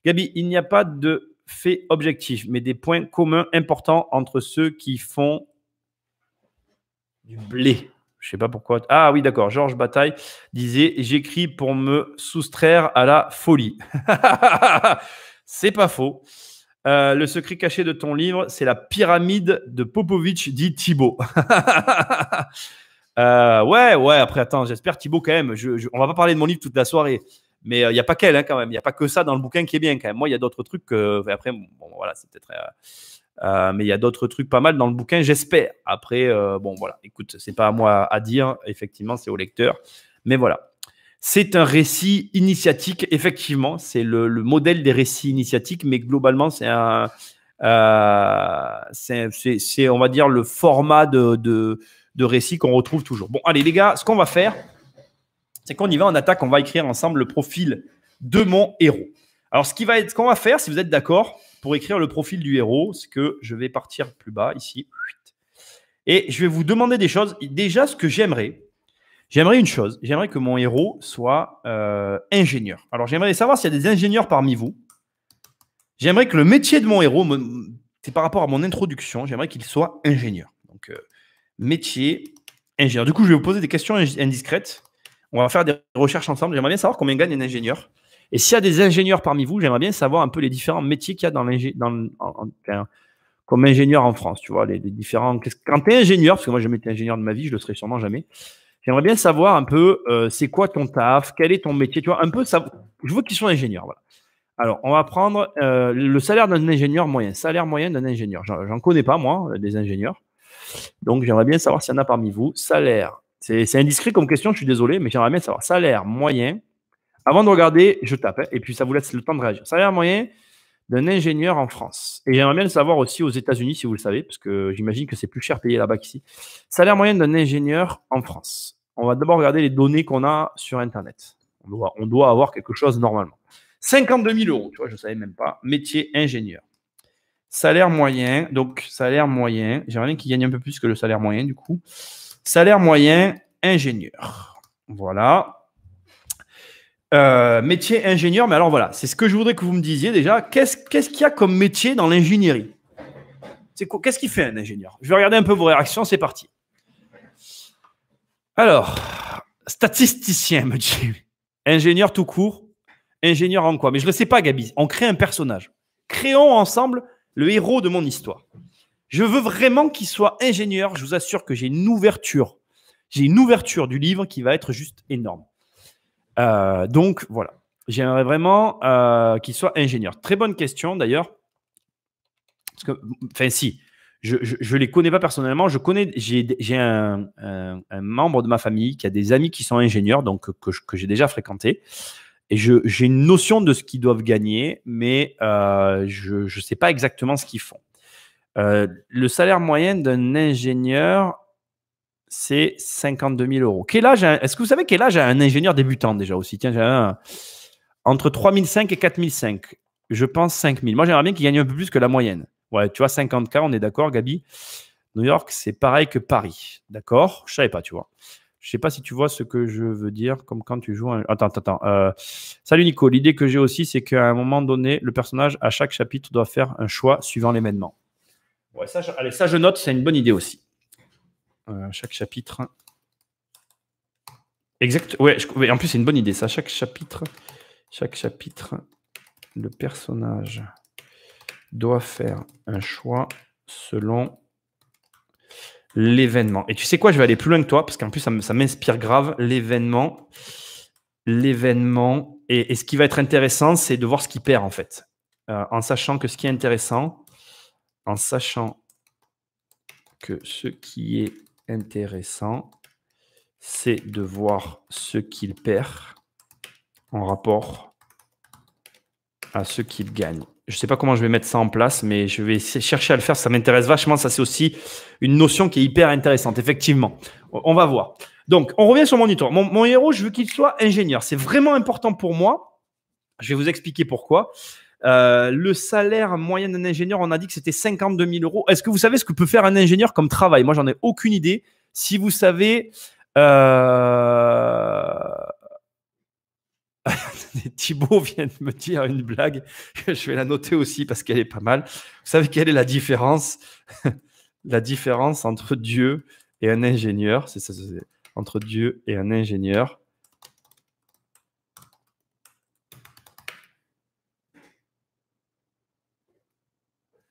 Gabi, il n'y a pas de faits objectifs, mais des points communs importants entre ceux qui font du blé. Je ne sais pas pourquoi. Ah oui, d'accord. Georges Bataille disait « J'écris pour me soustraire à la folie. » C'est pas faux. Le secret caché de ton livre, c'est la pyramide de Popovitch, dit Thibaut. Ouais. Après, attends, j'espère Thibaut quand même. On va pas parler de mon livre toute la soirée. Mais il n'y a pas qu'elle, hein, quand même. Il n'y a pas que ça dans le bouquin qui est bien, quand même. Moi, il y a d'autres trucs. Après, bon, voilà, c'est peut-être... mais il y a d'autres trucs pas mal dans le bouquin, j'espère. Après, bon, voilà. Écoute, c'est pas à moi à dire. Effectivement, c'est au lecteur. Mais voilà. C'est un récit initiatique, effectivement. C'est le modèle des récits initiatiques, mais globalement, c'est on va dire, le format de récit qu'on retrouve toujours. Bon, allez, les gars, ce qu'on va faire, c'est qu'on y va, on attaque, on va écrire ensemble le profil de mon héros. Alors, ce qu'on va faire, si vous êtes d'accord, pour écrire le profil du héros, c'est que je vais partir plus bas, ici. Et je vais vous demander des choses. Déjà, ce que j'aimerais une chose. J'aimerais que mon héros soit ingénieur. Alors, j'aimerais savoir s'il y a des ingénieurs parmi vous. J'aimerais que le métier de mon héros, c'est par rapport à mon introduction, j'aimerais qu'il soit ingénieur. Donc, métier, ingénieur. Du coup, je vais vous poser des questions indiscrètes. On va faire des recherches ensemble. J'aimerais bien savoir combien gagne un ingénieur. Et s'il y a des ingénieurs parmi vous, j'aimerais bien savoir un peu les différents métiers qu'il y a comme ingénieur en France. Tu vois, les différents. Quand tu es ingénieur, parce que moi, j'ai jamais été ingénieur de ma vie, je ne le serai sûrement jamais. J'aimerais bien savoir un peu c'est quoi ton taf, quel est ton métier. Tu vois, un peu ça. Je veux qu'ils soient ingénieurs. Voilà. Alors, on va prendre le salaire d'un ingénieur moyen. Salaire moyen d'un ingénieur. J'en connais pas, moi, des ingénieurs. Donc, j'aimerais bien savoir s'il y en a parmi vous. Salaire. C'est indiscret comme question, je suis désolé, mais j'aimerais bien savoir. Salaire moyen. Avant de regarder, je tape, hein, et puis ça vous laisse le temps de réagir. Salaire moyen d'un ingénieur en France. Et j'aimerais bien le savoir aussi aux États-Unis, si vous le savez, parce que j'imagine que c'est plus cher payé là-bas qu'ici. Salaire moyen d'un ingénieur en France. On va d'abord regarder les données qu'on a sur Internet. On doit avoir quelque chose normalement. 52 000 euros, tu vois, je ne savais même pas. Métier ingénieur. Salaire moyen, donc salaire moyen. J'aimerais bien qu'il gagne un peu plus que le salaire moyen, du coup. Salaire moyen, ingénieur. Voilà. Métier ingénieur, mais alors voilà, c'est ce que je voudrais que vous me disiez déjà. Qu'est-ce qu'il y a comme métier dans l'ingénierie? Qu'est-ce qu'il fait un ingénieur? Je vais regarder un peu vos réactions, c'est parti. Alors, statisticien, me dit. Ingénieur tout court. Ingénieur en quoi? Mais je ne le sais pas, Gabi. On crée un personnage. Créons ensemble le héros de mon histoire. Je veux vraiment qu'il soit ingénieur. Je vous assure que j'ai une ouverture. J'ai une ouverture du livre qui va être juste énorme. Donc, voilà. J'aimerais vraiment qu'il soit ingénieur. Très bonne question, d'ailleurs. Parce que, enfin, si, je ne les connais pas personnellement. J'ai un membre de ma famille qui a des amis qui sont ingénieurs, donc que j'ai déjà fréquenté. Et j'ai une notion de ce qu'ils doivent gagner, mais je ne sais pas exactement ce qu'ils font. Le salaire moyen d'un ingénieur, c'est 52 000 euros. Est-ce que vous savez quel âge a un ingénieur débutant déjà aussi? Tiens, j'ai entre 3 500 et 4 500. Je pense 5 000. Moi, j'aimerais bien qu'il gagne un peu plus que la moyenne. Ouais, tu vois, 50K, on est d'accord, Gabi. New York, c'est pareil que Paris. D'accord? Je ne savais pas, tu vois. Je ne sais pas si tu vois ce que je veux dire, comme quand tu joues Attends. Salut Nico. L'idée que j'ai aussi, c'est qu'à un moment donné, le personnage, à chaque chapitre, doit faire un choix suivant l'événement. Ouais, allez, ça, je note, c'est une bonne idée aussi. Chaque chapitre. Exact. Ouais, en plus, c'est une bonne idée, ça. Chaque chapitre, le personnage doit faire un choix selon l'événement. Et tu sais quoi, je vais aller plus loin que toi, parce qu'en plus, ça m'inspire grave, l'événement. Et ce qui va être intéressant, c'est de voir ce qu'il perd, en fait. en sachant que ce qui est intéressant, en sachant que ce qui est intéressant, c'est de voir ce qu'il perd en rapport à ce qu'il gagne. Je ne sais pas comment je vais mettre ça en place, mais je vais chercher à le faire. Ça m'intéresse vachement. Ça, c'est aussi une notion qui est hyper intéressante, effectivement. On va voir. Donc, on revient sur mon histoire. Mon héros, je veux qu'il soit ingénieur. C'est vraiment important pour moi. Je vais vous expliquer pourquoi. Le salaire moyen d'un ingénieur, on a dit que c'était 52 000 euros. Est-ce que vous savez ce que peut faire un ingénieur comme travail? Moi, j'en ai aucune idée. Si vous savez... Thibaut vient de me dire une blague. Je vais la noter aussi parce qu'elle est pas mal. Vous savez quelle est la différence? La différence entre Dieu et un ingénieur. C'est ça, entre Dieu et un ingénieur.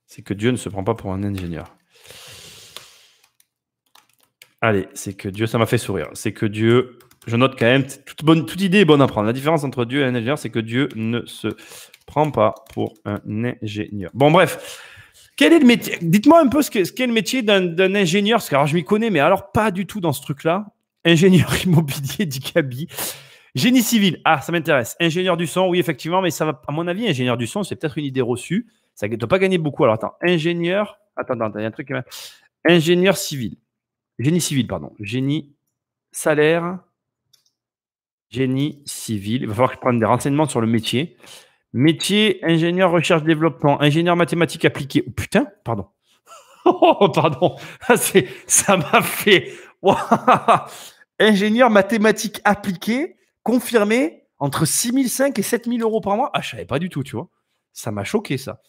C'est que Dieu ne se prend pas pour un ingénieur. Allez, c'est que Dieu, ça m'a fait sourire. C'est que Dieu, je note quand même, toute idée est bonne à prendre. La différence entre Dieu et un ingénieur, c'est que Dieu ne se prend pas pour un ingénieur. Bon, bref. Quel est le métier? Dites-moi un peu ce qu'est le métier d'un ingénieur, parce que alors, je m'y connais, mais alors pas du tout dans ce truc-là. Ingénieur immobilier, dit Gabi. Génie civil, ah, ça m'intéresse. Ingénieur du son, oui, effectivement, mais ça va, à mon avis, ingénieur du son, c'est peut-être une idée reçue. Ça ne doit pas gagner beaucoup. Alors, attends, ingénieur, attends, il y a un truc qui m'a... Ingénieur civil. Génie civil, pardon. Génie, salaire, génie civil. Il va falloir que je prenne des renseignements sur le métier. Métier, ingénieur recherche développement, ingénieur mathématiques appliquées. Oh putain, pardon. Oh, pardon. Ça m'a fait. Wow. Ingénieur mathématiques appliquées, confirmé, entre 6 500 et 7 000 euros par mois. Ah, je ne savais pas du tout, tu vois. Ça m'a choqué, ça.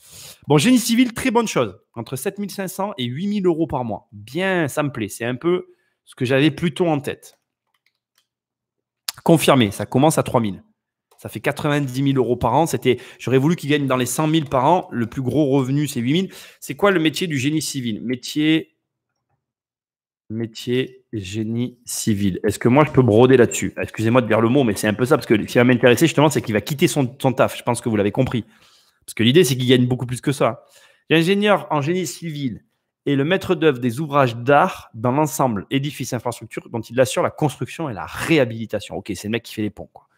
Bon, génie civil, très bonne chose. Entre 7 500 et 8 000 euros par mois. Bien, ça me plaît. C'est un peu ce que j'avais plutôt en tête. Confirmé, ça commence à 3 000. Ça fait 90 000 euros par an. J'aurais voulu qu'il gagne dans les 100 000 par an. Le plus gros revenu, c'est 8 000. C'est quoi le métier du génie civil? Métier génie civil. Est-ce que moi, je peux broder là-dessus? Excusez-moi de dire le mot, mais c'est un peu ça. Parce que ce qui va m'intéresser, justement, c'est qu'il va quitter son taf. Je pense que vous l'avez compris. Parce que l'idée, c'est qu'il gagne beaucoup plus que ça. L'ingénieur en génie civil est le maître d'œuvre des ouvrages d'art dans l'ensemble édifice infrastructure dont il assure la construction et la réhabilitation. Ok, c'est le mec qui fait les ponts, quoi.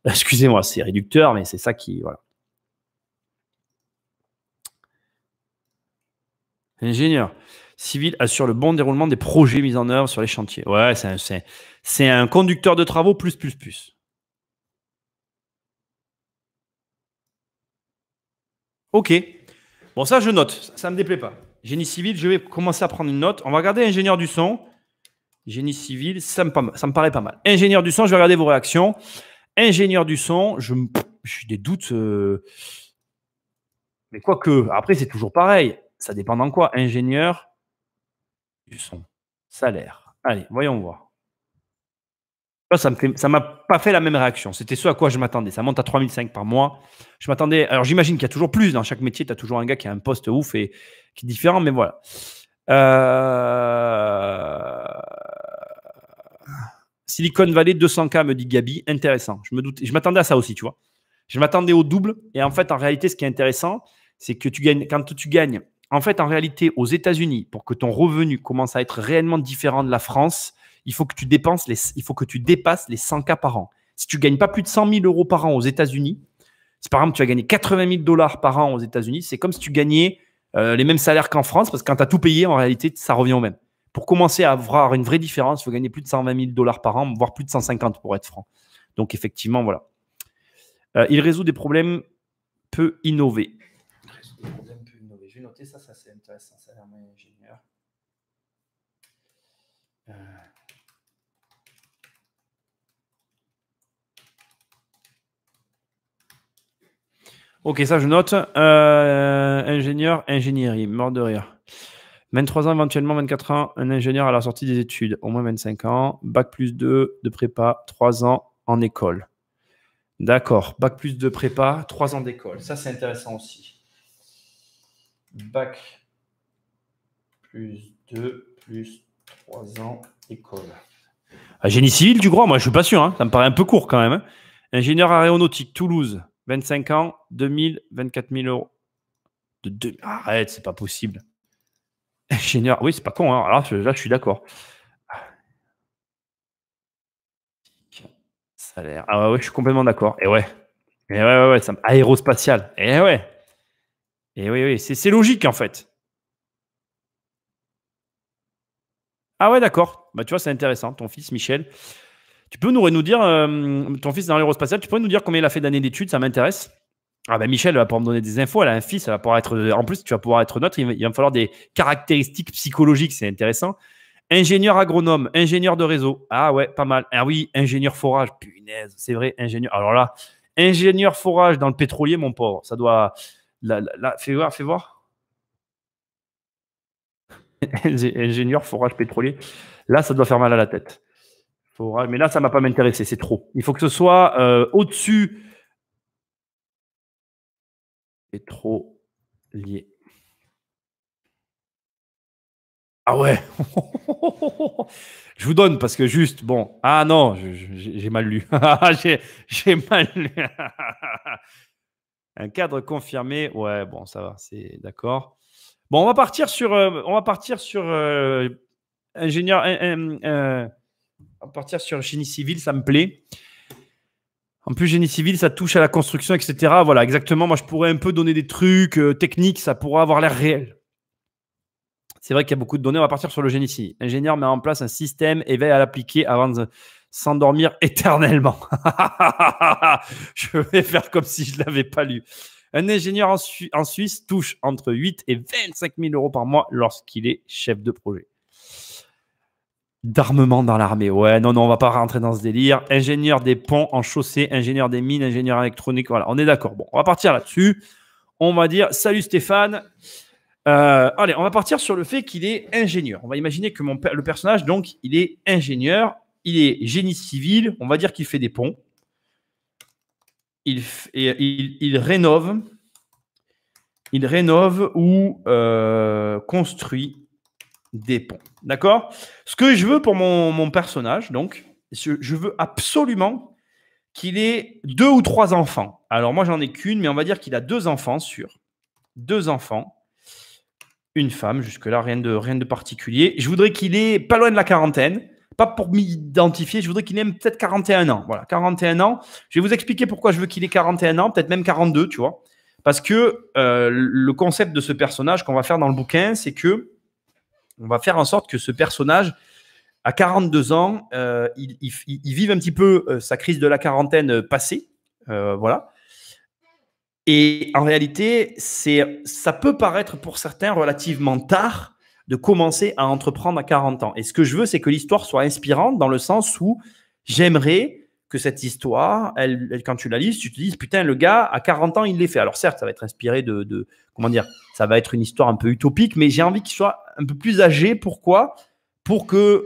Excusez-moi, c'est réducteur, mais c'est ça qui... Voilà. Ingénieur civil assure le bon déroulement des projets mis en œuvre sur les chantiers. Ouais, c'est un conducteur de travaux plus. Ok. Bon, ça, je note. Ça ne me déplaît pas. Génie civil, je vais commencer à prendre une note. On va regarder ingénieur du son. Génie civil, ça me paraît pas mal. Ingénieur du son, je vais regarder vos réactions. Ingénieur du son, j'ai des doutes. Mais quoique, après, c'est toujours pareil. Ça dépend dans quoi. Ingénieur du son. Salaire. Allez, voyons voir. Ça m'a pas fait la même réaction. C'était ce à quoi je m'attendais. Ça monte à 3 500 par mois. Je m'attendais. Alors, j'imagine qu'il y a toujours plus. Dans chaque métier, tu as toujours un gars qui a un poste ouf et qui est différent, mais voilà. Silicon Valley, 200K, me dit Gabi. Intéressant. Je m'attendais à ça aussi, tu vois. Je m'attendais au double. Et en fait, en réalité, ce qui est intéressant, c'est que quand tu gagnes, en fait, en réalité, aux États-Unis, pour que ton revenu commence à être réellement différent de la France, il faut que tu dépasses les 100K par an. Si tu ne gagnes pas plus de 100 000 euros par an aux États-Unis, si par exemple tu vas gagner 80 000 dollars par an aux États-Unis, c'est comme si tu gagnais les mêmes salaires qu'en France, parce que quand tu as tout payé, en réalité, ça revient au même. Pour commencer à avoir une vraie différence, il faut gagner plus de 120 000 dollars par an, voire plus de 150 pour être franc. Donc effectivement, voilà. Il résout des problèmes peu innovés. Je vais noter ça c'est intéressant. Salaire moyen ingénieur. Ok, ça je note. Ingénieur, ingénierie, mort de rire. 23 ans, éventuellement 24 ans, un ingénieur à la sortie des études, au moins 25 ans, bac plus 2 de prépa, 3 ans en école. D'accord, bac plus 2 prépa, 3 ans d'école. Ça, c'est intéressant aussi. Bac plus 2 plus 3 ans école. Génie civil, tu crois? Moi, je ne suis pas sûr. Hein. Ça me paraît un peu court quand même. Hein. Ingénieur aéronautique, Toulouse. 25 ans, 2000, 24 000 euros. Arrête, c'est pas possible. Ingénieur, oui, c'est pas con. Hein. Alors là, je suis d'accord. Salaire. Ah ouais, je suis complètement d'accord. Et ouais. Et ouais, aérospatial. Et ouais. Et oui, c'est logique en fait. Ah ouais, d'accord. Bah, tu vois, c'est intéressant. Ton fils, Michel. Tu peux nous dire, ton fils dans l'aérospatial, tu pourrais nous dire combien il a fait d'années d'études, ça m'intéresse. Ah ben Michel va pouvoir me donner des infos, elle a un fils, elle va pouvoir être, en plus tu vas pouvoir être neutre, il va me falloir des caractéristiques psychologiques, c'est intéressant. Ingénieur agronome, ingénieur de réseau, ah ouais, pas mal. Ah oui, ingénieur forage, punaise, c'est vrai, ingénieur. Alors là, ingénieur forage dans le pétrolier, mon pauvre, ça doit, là, fais voir. Ingénieur forage pétrolier, là ça doit faire mal à la tête. Forage, mais là ça ne va pas m'intéresser, c'est trop. Il faut que ce soit au-dessus. Pétrolier. Ah ouais. Je vous donne parce que juste, bon. Ah non, j'ai mal lu. J'ai mal lu. Un cadre confirmé. Ouais, bon, ça va, c'est d'accord. Bon, on va partir sur, ingénieur. On va partir sur génie civil, ça me plaît. En plus, génie civil, ça touche à la construction, etc. Voilà, exactement. Moi, je pourrais un peu donner des trucs techniques, ça pourrait avoir l'air réel. C'est vrai qu'il y a beaucoup de données. On va partir sur le génie civil. Ingénieur met en place un système et veille à l'appliquer avant de s'endormir éternellement. Je vais faire comme si je ne l'avais pas lu. Un ingénieur en Suisse touche entre 8 et 25 000 euros par mois lorsqu'il est chef de projet. D'armement dans l'armée. Ouais, non, on ne va pas rentrer dans ce délire. Ingénieur des ponts en chaussée, ingénieur des mines, ingénieur électronique. Voilà, on est d'accord. Bon, on va partir là-dessus. On va dire salut Stéphane. Allez, on va partir sur le fait qu'il est ingénieur. On va imaginer que le personnage, donc, il est ingénieur, il est génie civil, on va dire qu'il fait des ponts. Il rénove ou construit des ponts. D'accord? Ce que je veux pour mon personnage, donc, je veux absolument qu'il ait 2 ou 3 enfants. Alors, moi, j'en ai qu'une, mais on va dire qu'il a 2 enfants sur 2 enfants. Une femme, jusque-là, rien de particulier. Je voudrais qu'il ait pas loin de la quarantaine. Pas pour m'identifier, je voudrais qu'il ait peut-être 41 ans. Voilà, 41 ans. Je vais vous expliquer pourquoi je veux qu'il ait 41 ans, peut-être même 42, tu vois. Parce que le concept de ce personnage qu'on va faire dans le bouquin, c'est que on va faire en sorte que ce personnage, à 42 ans, il vive un petit peu sa crise de la quarantaine passée. Voilà. Et en réalité, ça peut paraître pour certains relativement tard de commencer à entreprendre à 40 ans. Et ce que je veux, c'est que l'histoire soit inspirante dans le sens où j'aimerais que cette histoire, quand tu la lises, tu te dises, putain, le gars, à 40 ans, il l'est fait. Alors certes, ça va être inspiré comment dire, ça va être une histoire un peu utopique, mais j'ai envie qu'il soit un peu plus âgé. Pourquoi? Pour que,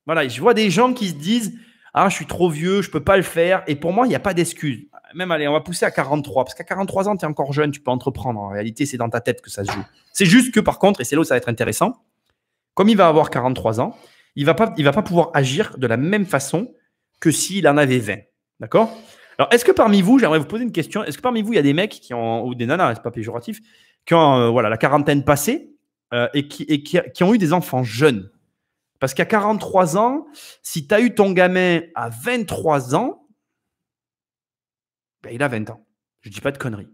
voilà, je vois des gens qui se disent, ah, je suis trop vieux, je ne peux pas le faire. Et pour moi, il n'y a pas d'excuse. Même, allez, on va pousser à 43. Parce qu'à 43 ans, tu es encore jeune, tu peux entreprendre. En réalité, c'est dans ta tête que ça se joue. C'est juste que, par contre, et c'est là où ça va être intéressant, comme il va avoir 43 ans, il ne va pas pouvoir agir de la même façon que s'il en avait 20. D'accord? Alors, est-ce que parmi vous, j'aimerais vous poser une question, est-ce que parmi vous, il y a des mecs ou des nanas, c'est pas péjoratif, qui ont voilà, la quarantaine passée et qui ont eu des enfants jeunes? Parce qu'à 43 ans, si tu as eu ton gamin à 23 ans, ben, il a 20 ans. Je ne dis pas de conneries.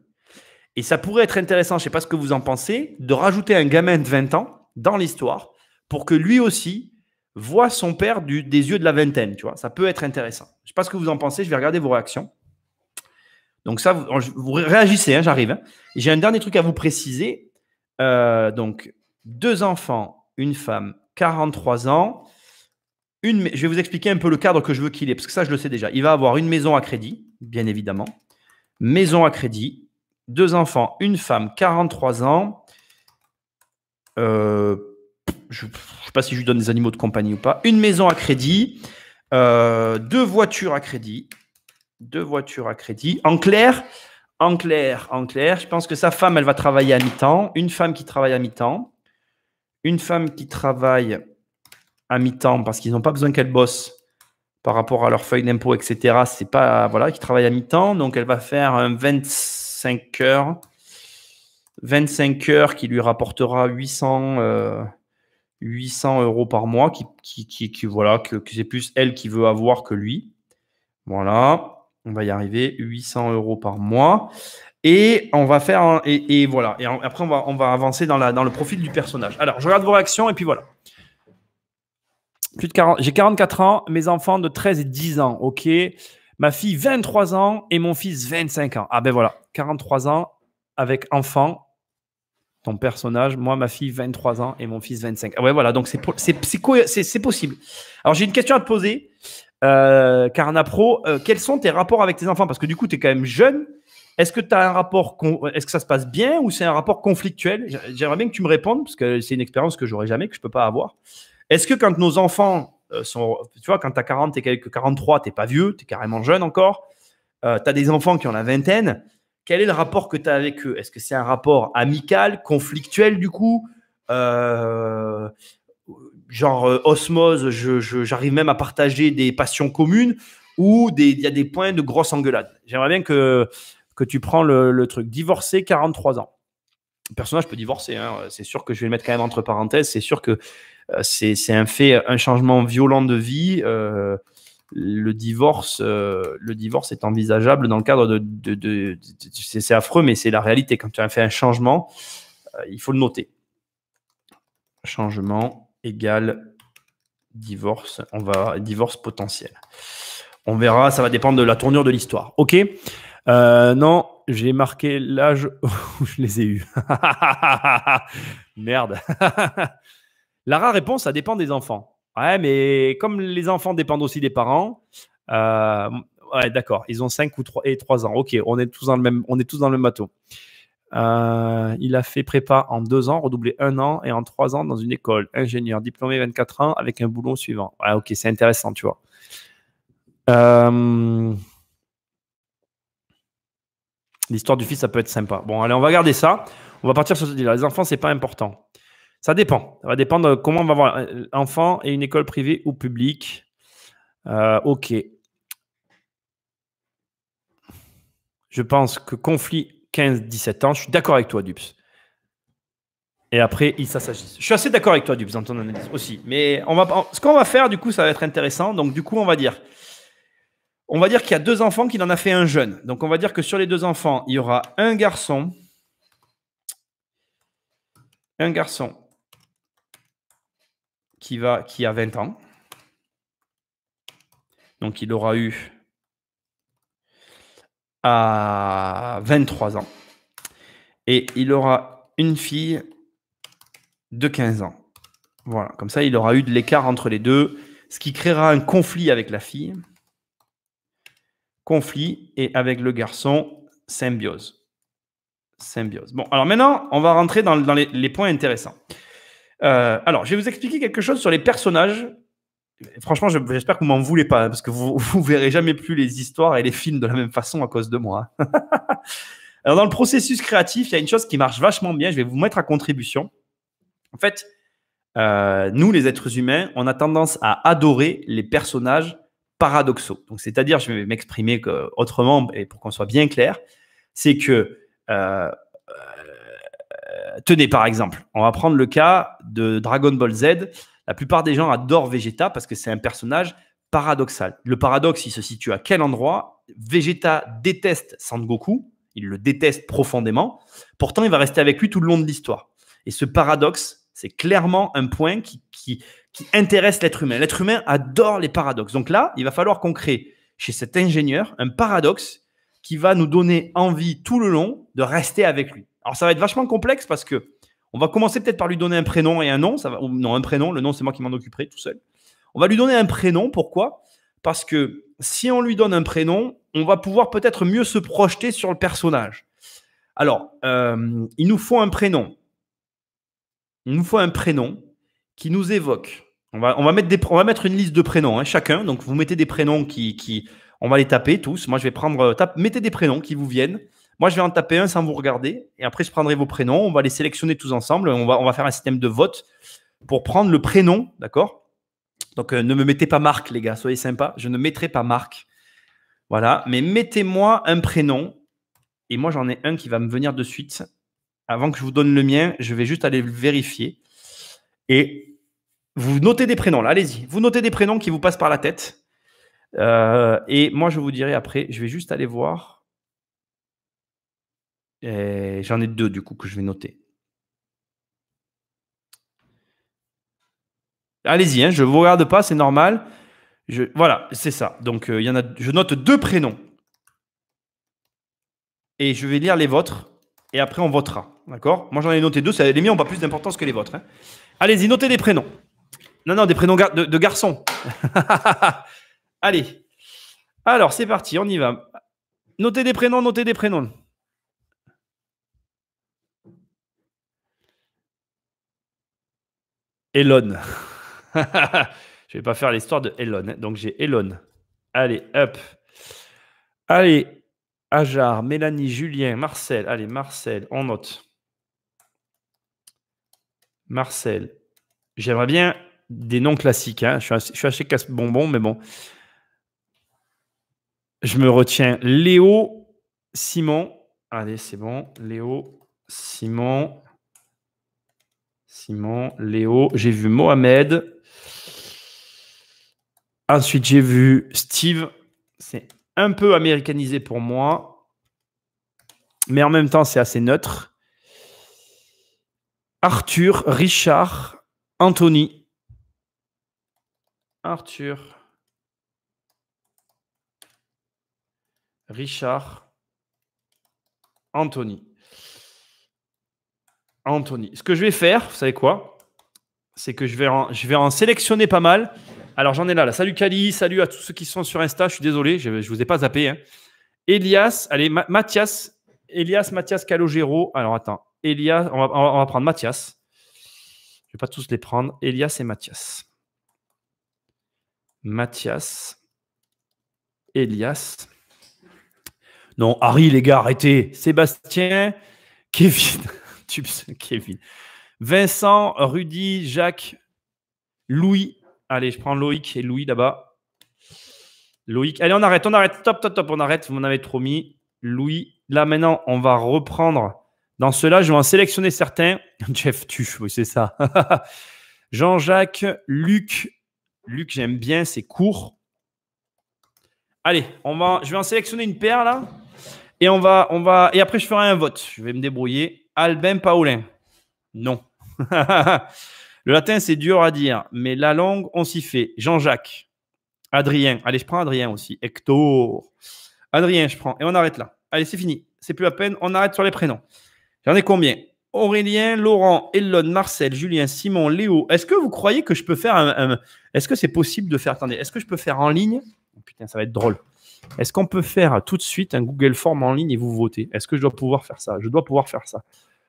Et ça pourrait être intéressant, je ne sais pas ce que vous en pensez, de rajouter un gamin de 20 ans dans l'histoire pour que lui aussi voit son père des yeux de la vingtaine. Tu vois, ça peut être intéressant. Je ne sais pas ce que vous en pensez, je vais regarder vos réactions. Donc ça, vous réagissez, hein, j'arrive. Hein. J'ai un dernier truc à vous préciser. Donc, 2 enfants, une femme, 43 ans. Je vais vous expliquer un peu le cadre que je veux qu'il ait, parce que ça, je le sais déjà. Il va avoir une maison à crédit, bien évidemment. Maison à crédit, 2 enfants, une femme, 43 ans. Je ne sais pas si je lui donne des animaux de compagnie ou pas. Une maison à crédit, 2 voitures à crédit. 2 voitures à crédit. En clair, je pense que sa femme, elle va travailler à mi-temps. Une femme qui travaille à mi-temps. Une femme qui travaille à mi-temps parce qu'ils n'ont pas besoin qu'elle bosse par rapport à leur feuille d'impôt, etc. C'est pas, voilà, qui travaille à mi-temps. Donc, elle va faire un 25 heures. 25 heures qui lui rapportera 800 euros par mois, voilà, que c'est plus elle qui veut avoir que lui. Voilà, on va y arriver, 800 euros par mois. Et on va faire, et voilà. Et après, on va avancer dans le profil du personnage. Alors, je regarde vos réactions et puis voilà. J'ai 44 ans, mes enfants de 13 et 10 ans, ok. Ma fille 23 ans et mon fils 25 ans. Ah ben voilà, 43 ans avec enfant, ton personnage, moi, ma fille 23 ans et mon fils 25. Ah ouais, voilà, donc c'est possible. Alors, j'ai une question à te poser, Karna Pro. Quels sont tes rapports avec tes enfants? Parce que du coup, tu es quand même jeune. Est-ce que tu as un rapport, est-ce que ça se passe bien ou c'est un rapport conflictuel? J'aimerais bien que tu me répondes parce que c'est une expérience que j'aurais jamais, que je peux pas avoir. Est-ce que quand nos enfants sont, tu vois, quand tu as 40 et quelques 43, tu n'es pas vieux, tu es carrément jeune encore, tu as des enfants qui ont la vingtaine, quel est le rapport que tu as avec eux? Est-ce que c'est un rapport amical, conflictuel du coup, genre osmose, j'arrive même à partager des passions communes, ou il y a des points de grosse engueulade? J'aimerais bien que tu prends le truc. Divorcé, 43 ans. Le personnage peut divorcer, hein. C'est sûr que je vais le mettre quand même entre parenthèses. C'est sûr que c'est un fait, un changement violent de vie. Le divorce est envisageable dans le cadre c'est affreux, mais c'est la réalité. Quand tu as fait un changement, il faut le noter. Changement égale divorce. Divorce potentiel. On verra, ça va dépendre de la tournure de l'histoire. Ok. Non, j'ai marqué l'âge où je les ai eus. Merde. Lara répond, ça dépend des enfants. Ouais, mais comme les enfants dépendent aussi des parents, ouais, d'accord, ils ont 5 ou 3 ans. Ok, on est tous dans le même bateau. Il a fait prépa en 2 ans, redoublé 1 an et en 3 ans dans une école. Ingénieur, diplômé 24 ans avec un boulot suivant. Ouais, ok, c'est intéressant, tu vois. L'histoire du fils, ça peut être sympa. Bon, allez, on va garder ça. On va partir sur ce deal-là. Les enfants, c'est pas important. Ça dépend. Ça va dépendre de comment on va voir enfant et une école privée ou publique. Ok. Je pense que conflit 15-17 ans. Je suis d'accord avec toi, Dupes. Et après, il s'agisse. Je suis assez d'accord avec toi, Dupes, dans ton analyse aussi. Mais ce qu'on va faire, du coup, ça va être intéressant. Donc, du coup, on va dire qu'il y a 2 enfants, qu'il en a fait un jeune. Donc, on va dire que sur les 2 enfants, il y aura un garçon qui a 20 ans. Donc, il aura eu à 23 ans. Et il aura une fille de 15 ans. Voilà, comme ça, il aura eu de l'écart entre les deux, ce qui créera un conflit avec la fille. Conflit, et avec le garçon, symbiose. Bon, alors maintenant, on va rentrer dans les points intéressants. Alors, je vais vous expliquer quelque chose sur les personnages. Franchement, j'espère que vous m'en voulez pas, parce que vous verrez jamais plus les histoires et les films de la même façon à cause de moi. Alors, dans le processus créatif, il y a une chose qui marche vachement bien. Je vais vous mettre à contribution. En fait, nous, les êtres humains, on a tendance à adorer les personnages paradoxaux. Donc, c'est-à-dire, je vais m'exprimer autrement, et pour qu'on soit bien clair, c'est que tenez, par exemple, on va prendre le cas de Dragon Ball Z. La plupart des gens adorent Vegeta parce que c'est un personnage paradoxal. Le paradoxe, il se situe à quel endroit? Vegeta déteste Sangoku, il le déteste profondément. Pourtant, il va rester avec lui tout le long de l'histoire. Et ce paradoxe, c'est clairement un point qui intéresse l'être humain. L'être humain adore les paradoxes. Donc là, il va falloir qu'on crée chez cet ingénieur un paradoxe qui va nous donner envie tout le long de rester avec lui. Alors, ça va être vachement complexe parce que on va commencer peut-être par lui donner un prénom et un nom. Non, un prénom. Le nom, c'est moi qui m'en occuperai tout seul. On va lui donner un prénom. Pourquoi? Parce que si on lui donne un prénom, on va pouvoir peut-être mieux se projeter sur le personnage. Alors, il nous faut un prénom. Il nous faut un prénom qui nous évoque. On va mettre une liste de prénoms, hein, chacun. Donc, vous mettez des prénoms on va les taper tous. Moi, je vais prendre... mettez des prénoms qui vous viennent. Moi, je vais en taper un sans vous regarder. Et après, je prendrai vos prénoms. On va les sélectionner tous ensemble. On va faire un système de vote pour prendre le prénom, d'accord, Donc, ne me mettez pas Marc, les gars. Soyez sympas. Je ne mettrai pas Marc. Voilà. Mais mettez-moi un prénom. Et moi, j'en ai un qui va me venir de suite. Avant que je vous donne le mien, je vais juste aller le vérifier. Et vous notez des prénoms, là. Allez-y. Vous notez des prénoms qui vous passent par la tête. Et moi, je vous dirai après. Je vais juste aller voir. J'en ai deux, du coup, que je vais noter. Allez-y, hein, je ne vous regarde pas, c'est normal. Voilà, c'est ça. Donc, je note deux prénoms. Et je vais lire les vôtres. Et après, on votera. D'accord? Moi, j'en ai noté deux. Les miens n'ont pas plus d'importance que les vôtres. Hein. Allez-y, notez des prénoms. Non, des prénoms de garçons. Allez. Alors, c'est parti, on y va. Notez des prénoms, notez des prénoms. Elon. Je ne vais pas faire l'histoire de Elon. Hein. Donc, j'ai Elon. Allez, hop. Allez, Ajar, Mélanie, Julien, Marcel. Allez, Marcel, on note. Marcel. J'aimerais bien des noms classiques. Hein. Je suis assez casse-bonbon, mais bon. Je me retiens. Léo, Simon. Allez, c'est bon. Léo, Simon. Léo. J'ai vu Mohamed. Ensuite, j'ai vu Steve. C'est un peu américanisé pour moi. Mais en même temps, c'est assez neutre. Arthur, Richard, Anthony. Arthur, Richard, Anthony. Ce que je vais faire, vous savez quoi? C'est que je vais en sélectionner pas mal. Alors, j'en ai là. Salut Kali, salut à tous ceux qui sont sur Insta. Je suis désolé, je ne vous ai pas zappé. Hein. Elias, allez, Mathias. Elias, Mathias, Calogero. Alors, attends. Elias, on va prendre Mathias. Je ne vais pas tous les prendre. Elias et Mathias. Mathias. Elias. Non, Harry, les gars, arrêtez. Sébastien. Kevin. Kevin. Vincent, Rudy, Jacques, Louis. Allez, je prends Loïc et Louis là-bas. Loïc. Allez, on arrête. Top, on arrête. Vous m'en avez trop mis. Louis. Là, maintenant, on va reprendre. Dans ceux-là, je vais en sélectionner certains. Jeff Tuff, oui, c'est ça. Jean-Jacques, Luc. Luc, j'aime bien, c'est court. Allez, je vais en sélectionner une paire là. Et et après, je ferai un vote. Je vais me débrouiller. Albin Paulin. Non. Le latin, c'est dur à dire, mais la langue, on s'y fait. Jean-Jacques. Adrien. Allez, je prends Adrien aussi. Hector. Adrien, je prends. Et on arrête là. Allez, c'est fini. C'est plus la peine. On arrête sur les prénoms. J'en ai combien? Aurélien, Laurent, Elon, Marcel, Julien, Simon, Léo. Est-ce que vous croyez que je peux faire Est-ce que c'est possible de faire... Attendez, est-ce que je peux faire en ligne? Oh, putain, ça va être drôle. Est-ce qu'on peut faire tout de suite un Google Form en ligne et vous votez? Est-ce que je dois pouvoir faire ça? Je dois pouvoir faire ça.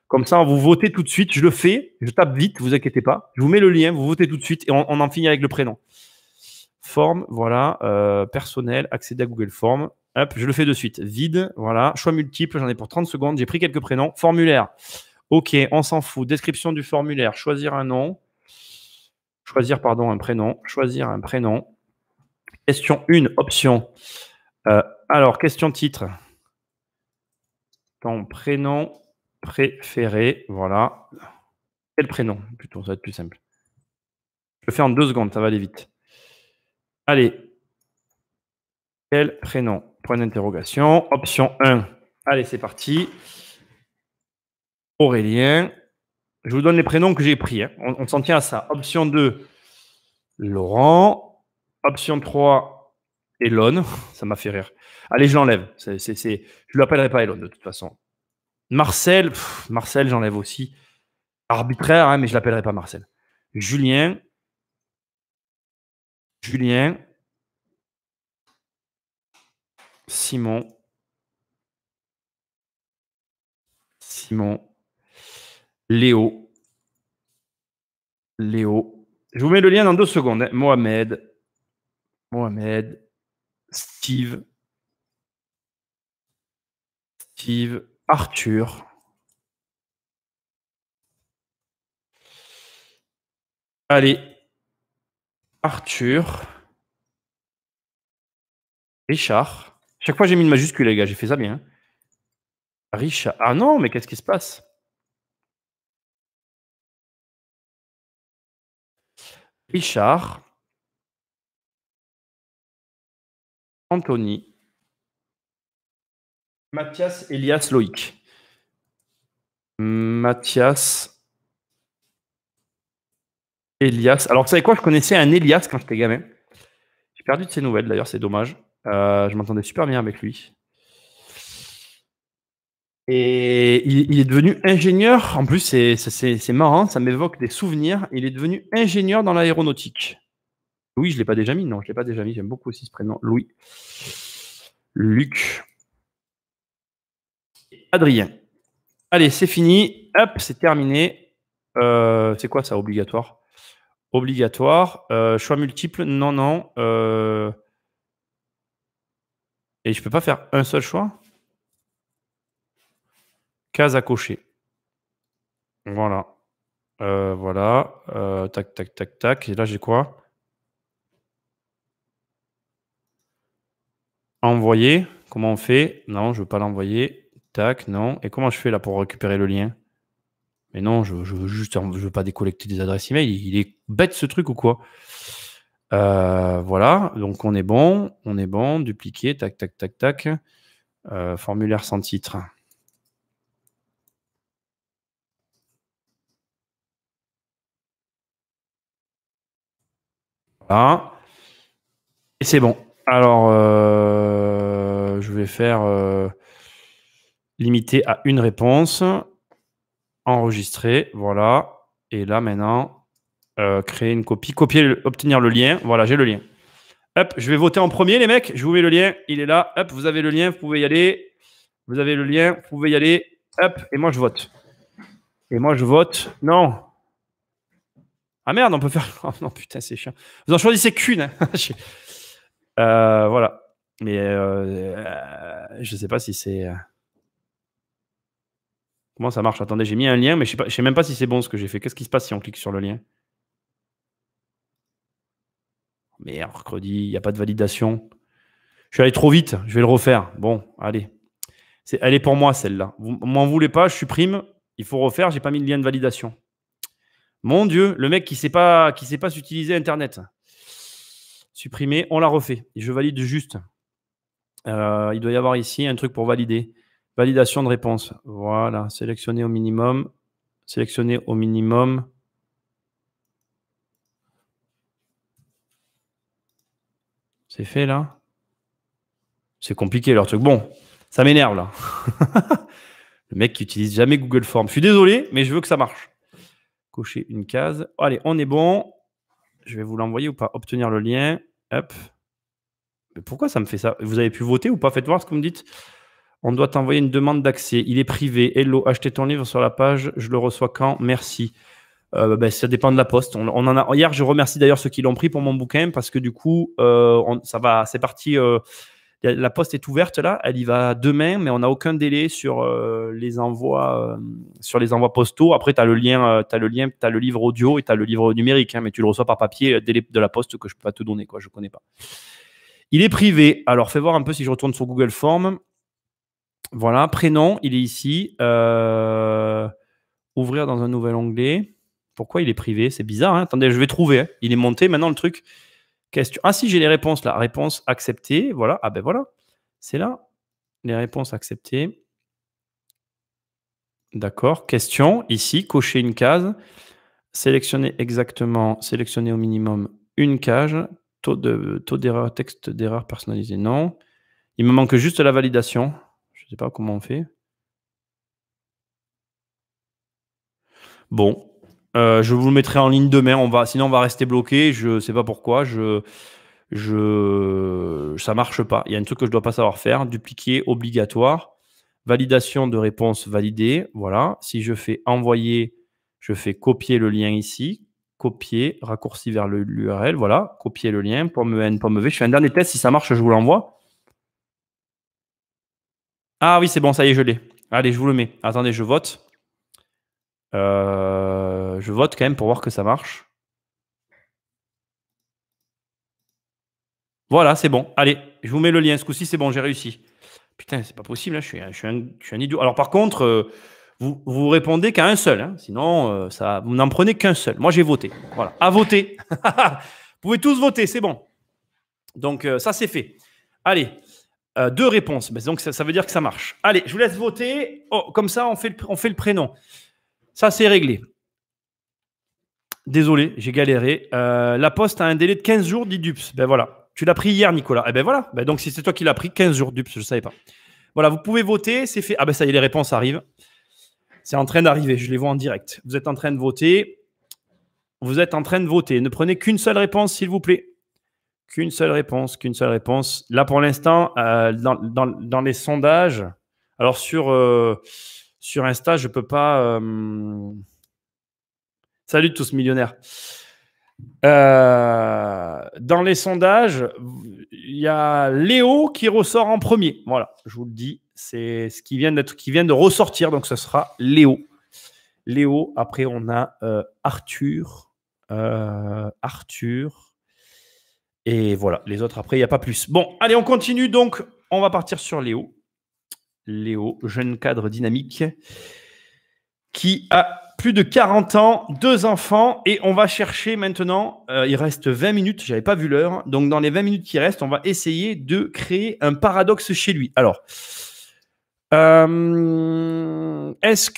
Comme ça, vous votez tout de suite. Je le fais. Je tape vite, vous inquiétez pas. Je vous mets le lien, vous votez tout de suite et on en finit avec le prénom. Forme, voilà. Personnel, accéder à Google Form. Hop, je le fais de suite. Vide, voilà. Choix multiple, j'en ai pour 30 secondes. J'ai pris quelques prénoms. Formulaire. OK, on s'en fout. Description du formulaire. Choisir un nom. Choisir, pardon, un prénom. Choisir un prénom. Question 1, option. Alors, question titre. Ton prénom préféré. Voilà. Quel prénom? Plutôt, ça va être plus simple. Je le fais en 2 secondes, ça va aller vite. Allez. Quel prénom? Point d'interrogation. Option 1. Allez, c'est parti. Aurélien. Je vous donne les prénoms que j'ai pris. Hein. On s'en tient à ça. Option 2. Laurent. Option 3. Elon. Ça m'a fait rire. Allez, je l'enlève. Je ne l'appellerai pas Elon de toute façon. Marcel. Marcel, j'enlève aussi. Arbitraire, hein, mais je ne l'appellerai pas Marcel. Julien. Simon. Léo. Je vous mets le lien dans 2 secondes. Hein. Mohamed. Steve. Arthur. Allez. Arthur. Richard. Chaque fois, j'ai mis une majuscule, les gars. J'ai fait ça bien. Richard. Ah non, mais qu'est-ce qui se passe? Richard. Anthony. Mathias, Elias, Loïc. Mathias. Elias. Alors, vous savez quoi? Je connaissais un Elias quand j'étais gamin. J'ai perdu de ses nouvelles, d'ailleurs, c'est dommage. Je m'entendais super bien avec lui. Et il est devenu ingénieur. En plus, c'est marrant, ça m'évoque des souvenirs. Il est devenu ingénieur dans l'aéronautique. Louis, je ne l'ai pas déjà mis. Non, je ne l'ai pas déjà mis. J'aime beaucoup aussi ce prénom. Louis. Luc. Adrien. Allez, c'est fini. Hop, c'est terminé. C'est quoi ça, obligatoire? Obligatoire. Choix multiple. Non, non. Et je ne peux pas faire un seul choix? Case à cocher. Voilà. Voilà. Tac, tac, tac, tac. Et là, j'ai quoi? Envoyer. Comment on fait? Non, je ne veux pas l'envoyer. Tac, non. Et comment je fais là pour récupérer le lien? Mais non, je veux juste, je veux pas décollecter des adresses email. Il est bête ce truc ou quoi? Voilà. Donc on est bon. On est bon. Dupliquer. Tac, tac, tac, tac. Formulaire sans titre. Voilà. Et c'est bon. Alors, je vais faire limiter à une réponse. Enregistrer. Voilà. Et là, maintenant, créer une copie. Copier, obtenir le lien. Voilà, j'ai le lien. Hop, je vais voter en premier, les mecs. Je vous mets le lien. Il est là. Hop, vous avez le lien. Vous pouvez y aller. Vous avez le lien. Vous pouvez y aller. Hop, et moi, je vote. Et moi, je vote. Non. Ah merde, on peut faire. Oh non, putain, c'est chiant. Vous en choisissez qu'une. Hein. Voilà. Mais je sais pas si c'est. Comment ça marche? Attendez, j'ai mis un lien, mais je sais même pas si c'est bon ce que j'ai fait. Qu'est-ce qui se passe si on clique sur le lien? Mercredi, il n'y a pas de validation. Je suis allé trop vite, je vais le refaire. Bon, allez. Elle est pour moi, celle-là. Vous m'en voulez pas, je supprime. Il faut refaire, j'ai pas mis le lien de validation. Mon Dieu, le mec qui sait pas s'utiliser Internet. Supprimer, on l'a refait. Et je valide juste. Il doit y avoir ici un truc pour valider. Validation de réponse. Voilà, sélectionner au minimum. Sélectionner au minimum. C'est fait là? C'est compliqué leur truc. Bon, ça m'énerve là. Le mec qui utilise jamais Google Forms. Je suis désolé, mais je veux que ça marche. Cocher une case. Allez, on est bon. Je vais vous l'envoyer ou pas? Obtenir le lien. Hop. Mais pourquoi ça me fait ça? Vous avez pu voter ou pas? Faites voir ce que vous me dites. On doit t'envoyer une demande d'accès. Il est privé. Hello, achetez ton livre sur la page. Je le reçois quand? Merci. Ça dépend de la poste. On en a... Hier, je remercie d'ailleurs ceux qui l'ont pris pour mon bouquin parce que du coup, ça va, c'est parti. La poste est ouverte là, elle y va demain, mais on n'a aucun délai sur les envois postaux. Après, tu as le lien, tu as le livre audio et tu as le livre numérique, hein, mais tu le reçois par papier, délai de la poste que je peux pas te donner, quoi, je connais pas. Il est privé. Alors, fais voir un peu si je retourne sur Google Forms. Voilà, prénom, il est ici. Ouvrir dans un nouvel onglet. Pourquoi il est privé? C'est bizarre, hein. Attendez, je vais trouver. Hein. Il est monté maintenant le truc. Question. Ah si, j'ai les réponses là. Réponse acceptée. Voilà. Ah ben voilà. C'est là. Les réponses acceptées. D'accord. Question. Ici, cocher une case. Sélectionner exactement. Sélectionner au minimum une case. Taux d'erreur, texte d'erreur personnalisé. Non. Il me manque juste la validation. Je ne sais pas comment on fait. Bon. Je vous le mettrai en ligne demain. Sinon, on va rester bloqué. Je ne sais pas pourquoi. Ça marche pas. Il y a un truc que je dois pas savoir faire. Dupliquer obligatoire. Validation de réponse validée. Voilà. Si je fais envoyer, je fais copier le lien ici. Copier, raccourci vers l'URL. Voilà. Copier le lien. Pomme N, pomme V. Je fais un dernier test. Si ça marche, je vous l'envoie. Ah oui, c'est bon. Ça y est, je l'ai. Allez, je vous le mets. Attendez, je vote. Je vote quand même pour voir que ça marche. Voilà, c'est bon. Allez, je vous mets le lien. Ce coup-ci, c'est bon, j'ai réussi. Putain, c'est pas possible, hein, je suis un idiot. Alors par contre, vous répondez qu'à un seul. Hein, sinon, vous n'en prenez qu'un seul. Moi, j'ai voté. Voilà, à voter. Vous pouvez tous voter, c'est bon. Donc ça, c'est fait. Allez, 2 réponses. Ben, donc ça veut dire que ça marche. Allez, je vous laisse voter. Oh, comme ça, on fait le prénom. Ça, c'est réglé. Désolé, j'ai galéré. La poste a un délai de 15 jours, dit Dups. Ben voilà. Tu l'as pris hier, Nicolas. Eh ben voilà. Ben donc, si c'est toi qui l'as pris, 15 jours, Dups, je ne savais pas. Voilà, vous pouvez voter, c'est fait. Ah ben ça y est, les réponses arrivent. C'est en train d'arriver, je les vois en direct. Vous êtes en train de voter. Vous êtes en train de voter. Ne prenez qu'une seule réponse, s'il vous plaît. Qu'une seule réponse, qu'une seule réponse. Là, pour l'instant, dans les sondages, alors sur Insta, je ne peux pas... Salut tous millionnaires. Dans les sondages, il y a Léo qui ressort en premier. Voilà, je vous le dis, c'est ce qui vient de ressortir, donc ce sera Léo. Léo, après on a Arthur. Et voilà, les autres après, il n'y a pas plus. Bon, allez, on continue donc. On va partir sur Léo. Léo, jeune cadre dynamique qui a plus de 40 ans, 2 enfants, et on va chercher maintenant, il reste 20 minutes, je n'avais pas vu l'heure, donc dans les 20 minutes qui restent, on va essayer de créer un paradoxe chez lui. Alors, est-ce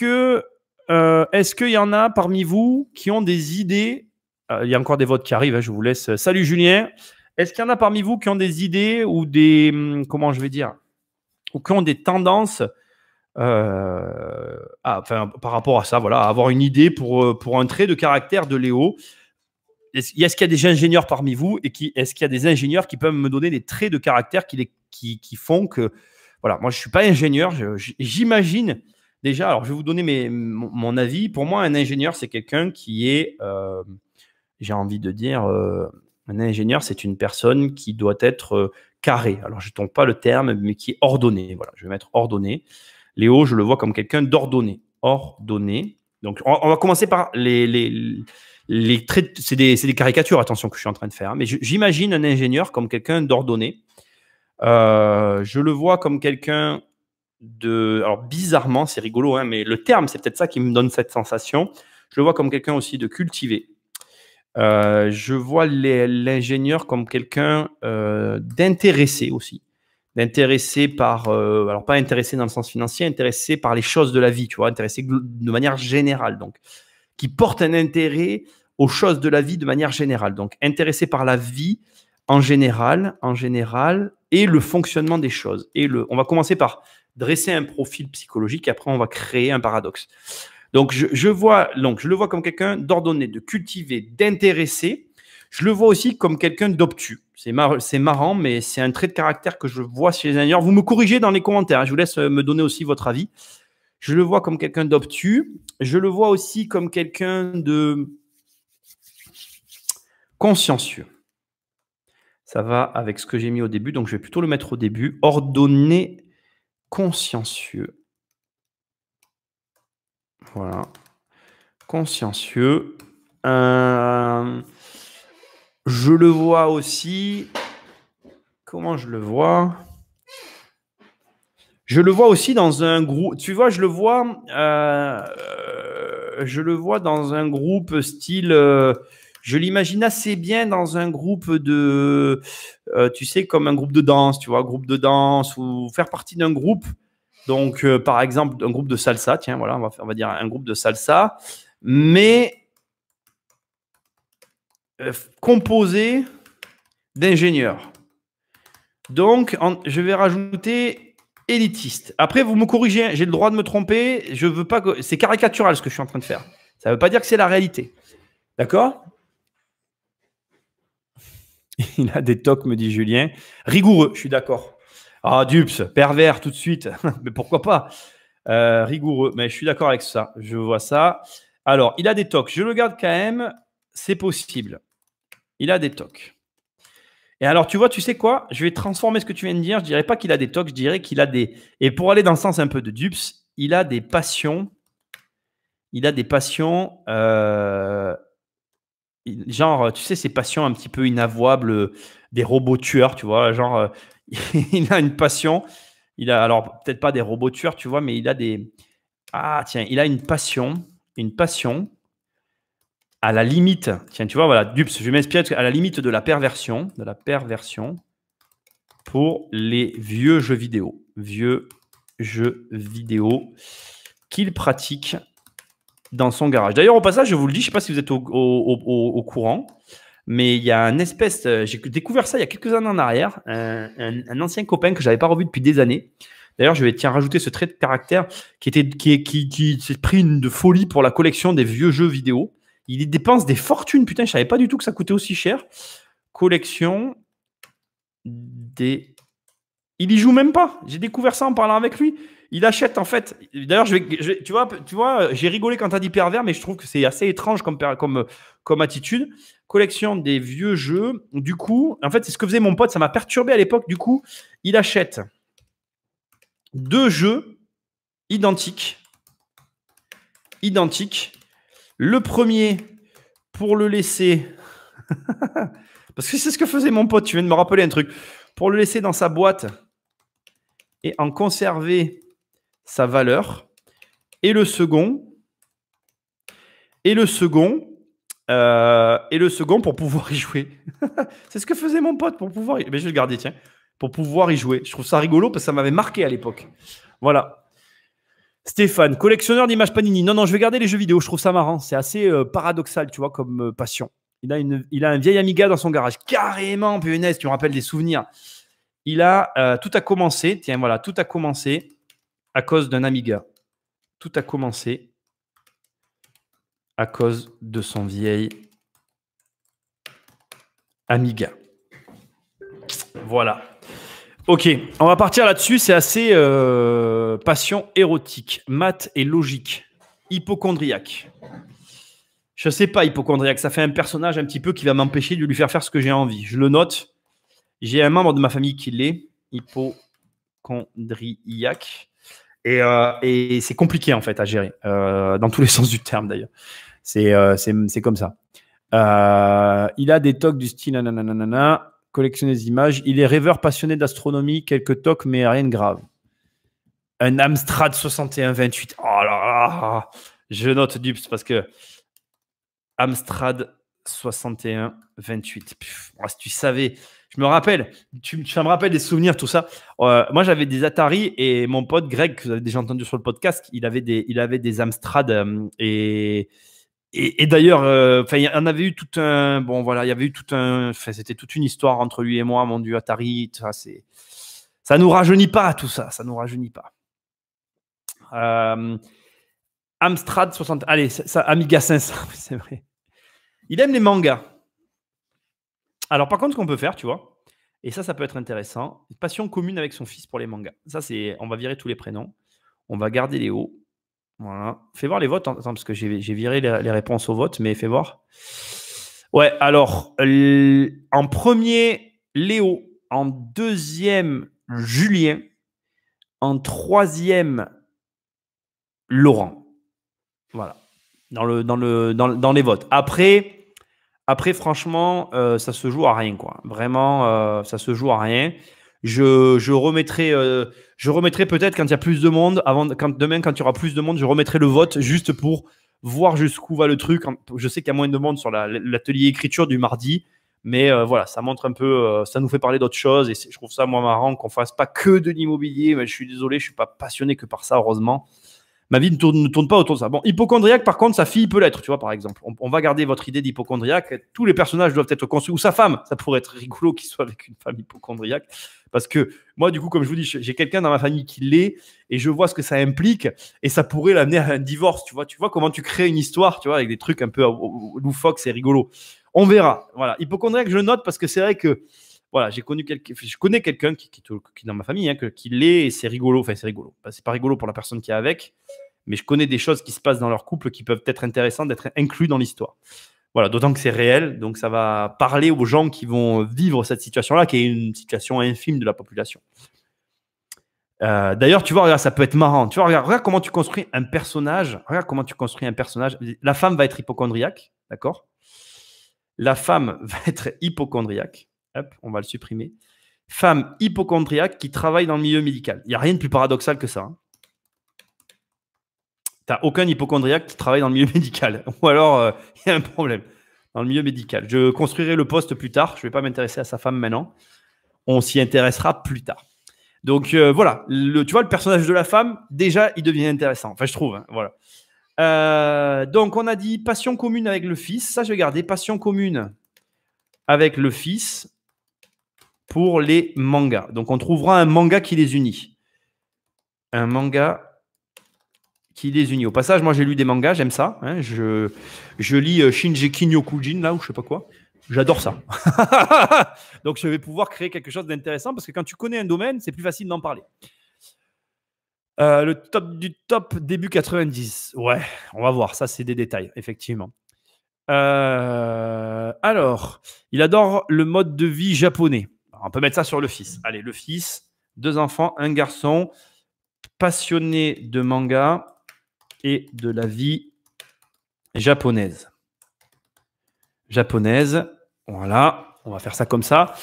qu'il y en a parmi vous qui ont des idées? Il y a encore des votes qui arrivent, hein, je vous laisse. Salut Julien. Est-ce qu'il y en a parmi vous qui ont des idées ou des, comment je vais dire, ou qui ont des tendances par rapport à ça, voilà, avoir une idée pour un trait de caractère de Léo? Est-ce qu'il y a des ingénieurs parmi vous et est-ce qu'il y a des ingénieurs qui peuvent me donner des traits de caractère qui font que, voilà, moi je ne suis pas ingénieur, j'imagine déjà, alors je vais vous donner mon avis. Pour moi, un ingénieur, c'est quelqu'un qui est, j'ai envie de dire, un ingénieur, c'est une personne qui doit être carrée. Alors je ne tombe pas le terme, mais qui est ordonnée. Voilà, je vais mettre ordonné. Léo, je le vois comme quelqu'un d'ordonné. Ordonné. Donc, on va commencer par les traits. C'est des caricatures, attention, que je suis en train de faire. Mais j'imagine un ingénieur comme quelqu'un d'ordonné. Je le vois comme quelqu'un de... Alors, bizarrement, c'est rigolo, hein, mais le terme, c'est peut-être ça qui me donne cette sensation. Je le vois comme quelqu'un aussi de cultivé. Je vois l'ingénieur comme quelqu'un d'intéressé aussi. D'intéressé par, alors pas intéressé dans le sens financier, intéressé par les choses de la vie, tu vois, intéressé de manière générale, donc, qui porte un intérêt aux choses de la vie de manière générale, donc intéressé par la vie en général, et le fonctionnement des choses. On va commencer par dresser un profil psychologique, et après on va créer un paradoxe. Donc je le vois comme quelqu'un d'ordonné, de cultivé, d'intéressé. Je le vois aussi comme quelqu'un d'obtus. C'est marrant, mais c'est un trait de caractère que je vois chez les ingénieurs. Vous me corrigez dans les commentaires. Je vous laisse me donner aussi votre avis. Je le vois comme quelqu'un d'obtus. Je le vois aussi comme quelqu'un de consciencieux. Ça va avec ce que j'ai mis au début, donc je vais plutôt le mettre au début. Ordonné, consciencieux. Voilà. Consciencieux. Je le vois aussi. Comment je le vois? Je le vois aussi dans un groupe. Tu vois, je le vois dans un groupe style. Je l'imagine assez bien dans un groupe de. Tu sais, comme un groupe de danse, tu vois, groupe de danse ou faire partie d'un groupe. Donc, par exemple, un groupe de salsa. Tiens, voilà, on va dire un groupe de salsa. Mais composé d'ingénieurs. Donc, je vais rajouter élitiste. Après, vous me corrigez, j'ai le droit de me tromper. Je veux pas que... C'est caricatural ce que je suis en train de faire. Ça ne veut pas dire que c'est la réalité. D'accord? Il a des tocs, me dit Julien. Rigoureux, je suis d'accord. Ah, Dups, pervers tout de suite. Mais pourquoi pas? Rigoureux, mais je suis d'accord avec ça. Je vois ça. Alors, il a des tocs. Je le garde quand même. C'est possible. Il a des tocs. Et alors, tu vois, tu sais quoi? Je vais transformer ce que tu viens de dire. Je dirais pas qu'il a des tocs, je dirais qu'il a des... Et pour aller dans le sens un peu de Dups, il a des passions. Il a des passions genre, tu sais, ces passions un petit peu inavouables, des robots tueurs, tu vois, genre, il a une passion, alors peut-être pas des robots tueurs, tu vois, mais il a des, ah tiens, il a une passion à la limite, tiens, tu vois, voilà, Dups, je vais m'inspirer à la limite de la perversion pour les vieux jeux vidéo. Vieux jeux vidéo qu'il pratique dans son garage. D'ailleurs, au passage, je vous le dis, je ne sais pas si vous êtes au courant, mais il y a un espèce, j'ai découvert ça il y a quelques années en arrière, un ancien copain que je n'avais pas revu depuis des années. D'ailleurs, je vais rajouter ce trait de caractère qui s'est pris de folie pour la collection des vieux jeux vidéo. Il y dépense des fortunes, putain, je ne savais pas du tout que ça coûtait aussi cher. Collection des... Il y joue même pas. J'ai découvert ça en parlant avec lui. Il achète en fait. D'ailleurs, tu vois, j'ai rigolé quand tu as dit pervers, mais je trouve que c'est assez étrange comme attitude. Collection des vieux jeux. Du coup, en fait, c'est ce que faisait mon pote. Ça m'a perturbé à l'époque. Du coup, il achète 2 jeux identiques. Le premier, pour le laisser, parce que c'est ce que faisait mon pote. Tu viens de me rappeler un truc. Pour le laisser dans sa boîte et en conserver sa valeur. Et le second pour pouvoir y jouer. C'est ce que faisait mon pote pour pouvoir y... Mais je vais le garder, tiens. Pour pouvoir y jouer. Je trouve ça rigolo parce que ça m'avait marqué à l'époque. Voilà. Stéphane, collectionneur d'images Panini. Non, je vais garder les jeux vidéo. Je trouve ça marrant. C'est assez paradoxal, tu vois, comme passion. Il a un vieil Amiga dans son garage. Carrément, punaise, tu me rappelles des souvenirs. Tout a commencé. Tiens, voilà, tout a commencé à cause d'un Amiga. Tout a commencé à cause de son vieil Amiga. Voilà. Ok, on va partir là-dessus. C'est assez passion érotique, maths et logique. Hypochondriaque. Je ne sais pas, hypochondriaque. Ça fait un personnage un petit peu qui va m'empêcher de lui faire ce que j'ai envie. Je le note. J'ai un membre de ma famille qui l'est. Hypochondriaque. Et c'est compliqué en fait à gérer, dans tous les sens du terme d'ailleurs. C'est comme ça. Il a des tocs du style nanana, collectionner des images. Il est rêveur passionné d'astronomie, quelques tocs, mais rien de grave. Un Amstrad 6128. Oh là là, je note Dups parce que Amstrad 6128. Si tu savais, je me rappelle, ça me rappelle des souvenirs, tout ça. Moi, j'avais des Atari et mon pote Greg, que vous avez déjà entendu sur le podcast, il avait des Amstrad et d'ailleurs, il y en avait eu tout un. Bon, voilà, il y avait eu tout un. C'était toute une histoire entre lui et moi, mon Dieu, Atari. Ça nous rajeunit pas, tout ça. Ça nous rajeunit pas. Amstrad 60. Allez, Amiga 500, c'est vrai. Il aime les mangas. Alors, par contre, ce qu'on peut faire, tu vois, et ça peut être intéressant, une passion commune avec son fils pour les mangas. Ça, on va virer tous les prénoms. On va garder Léo. Voilà. Fais voir les votes. Attends, parce que j'ai viré les réponses aux votes, mais fais voir. Ouais, alors, en premier, Léo. En deuxième, Julien. En troisième, Laurent. Voilà. Dans les votes. Après, franchement, ça se joue à rien, quoi. Vraiment, ça se joue à rien. Je remettrai peut-être quand il y a plus de monde. Demain, quand il y aura plus de monde, je remettrai le vote juste pour voir jusqu'où va le truc. Je sais qu'il y a moins de monde sur l'atelier écriture du mardi, mais voilà, ça montre un peu, ça nous fait parler d'autres choses et je trouve ça moi marrant qu'on fasse pas que de l'immobilier. Mais je suis désolé, je suis pas passionné que par ça, heureusement. Ma vie ne tourne pas autour de ça. Bon, hypochondriaque, par contre, sa fille peut l'être, tu vois, par exemple. On va garder votre idée d'hypochondriaque. Tous les personnages doivent être construits. Ou sa femme. Ça pourrait être rigolo qu'il soit avec une femme hypochondriaque. Parce que moi, du coup, comme je vous dis, j'ai quelqu'un dans ma famille qui l'est et je vois ce que ça implique et ça pourrait l'amener à un divorce, tu vois. Tu vois comment tu crées une histoire, tu vois, avec des trucs un peu loufoques, c'est rigolo. On verra. Voilà. Hypochondriaque, je note parce que c'est vrai que voilà, je connais quelqu'un qui est dans ma famille, qui l'est et c'est rigolo. Enfin, c'est rigolo. C'est pas rigolo pour la personne qui est avec, mais je connais des choses qui se passent dans leur couple qui peuvent être intéressantes d'être inclus dans l'histoire. Voilà, d'autant que c'est réel, donc ça va parler aux gens qui vont vivre cette situation-là, qui est une situation infime de la population. D'ailleurs, tu vois, regarde, ça peut être marrant. Tu vois, regarde comment tu construis un personnage. Regarde comment tu construis un personnage. La femme va être hypochondriaque, d'accord ? La femme va être hypochondriaque. Hop, on va le supprimer. Femme hypochondriaque qui travaille dans le milieu médical. Il n'y a rien de plus paradoxal que ça. Hein. Tu n'as aucun hypochondriaque qui travaille dans le milieu médical. Ou alors, il y a un problème dans le milieu médical. Je construirai le poste plus tard. Je ne vais pas m'intéresser à sa femme maintenant. On s'y intéressera plus tard. Donc, voilà. Tu vois, le personnage de la femme, déjà, il devient intéressant. Enfin, je trouve. Hein, voilà. Donc, on a dit passion commune avec le fils. Ça, je vais garder. Passion commune avec le fils pour les mangas. Donc, on trouvera un manga qui les unit. Un manga qui les unit. Au passage, moi, j'ai lu des mangas. J'aime ça. Hein, je lis Shinjeki no Kyojin, là, ou je sais pas quoi. J'adore ça. Donc, je vais pouvoir créer quelque chose d'intéressant parce que quand tu connais un domaine, c'est plus facile d'en parler. Le top du top début 90. Ouais, on va voir. Ça, c'est des détails, effectivement. Alors, il adore le mode de vie japonais. Alors, on peut mettre ça sur le fils. Allez, le fils, 2 enfants, un garçon, passionné de manga et de la vie japonaise. Voilà. On va faire ça comme ça.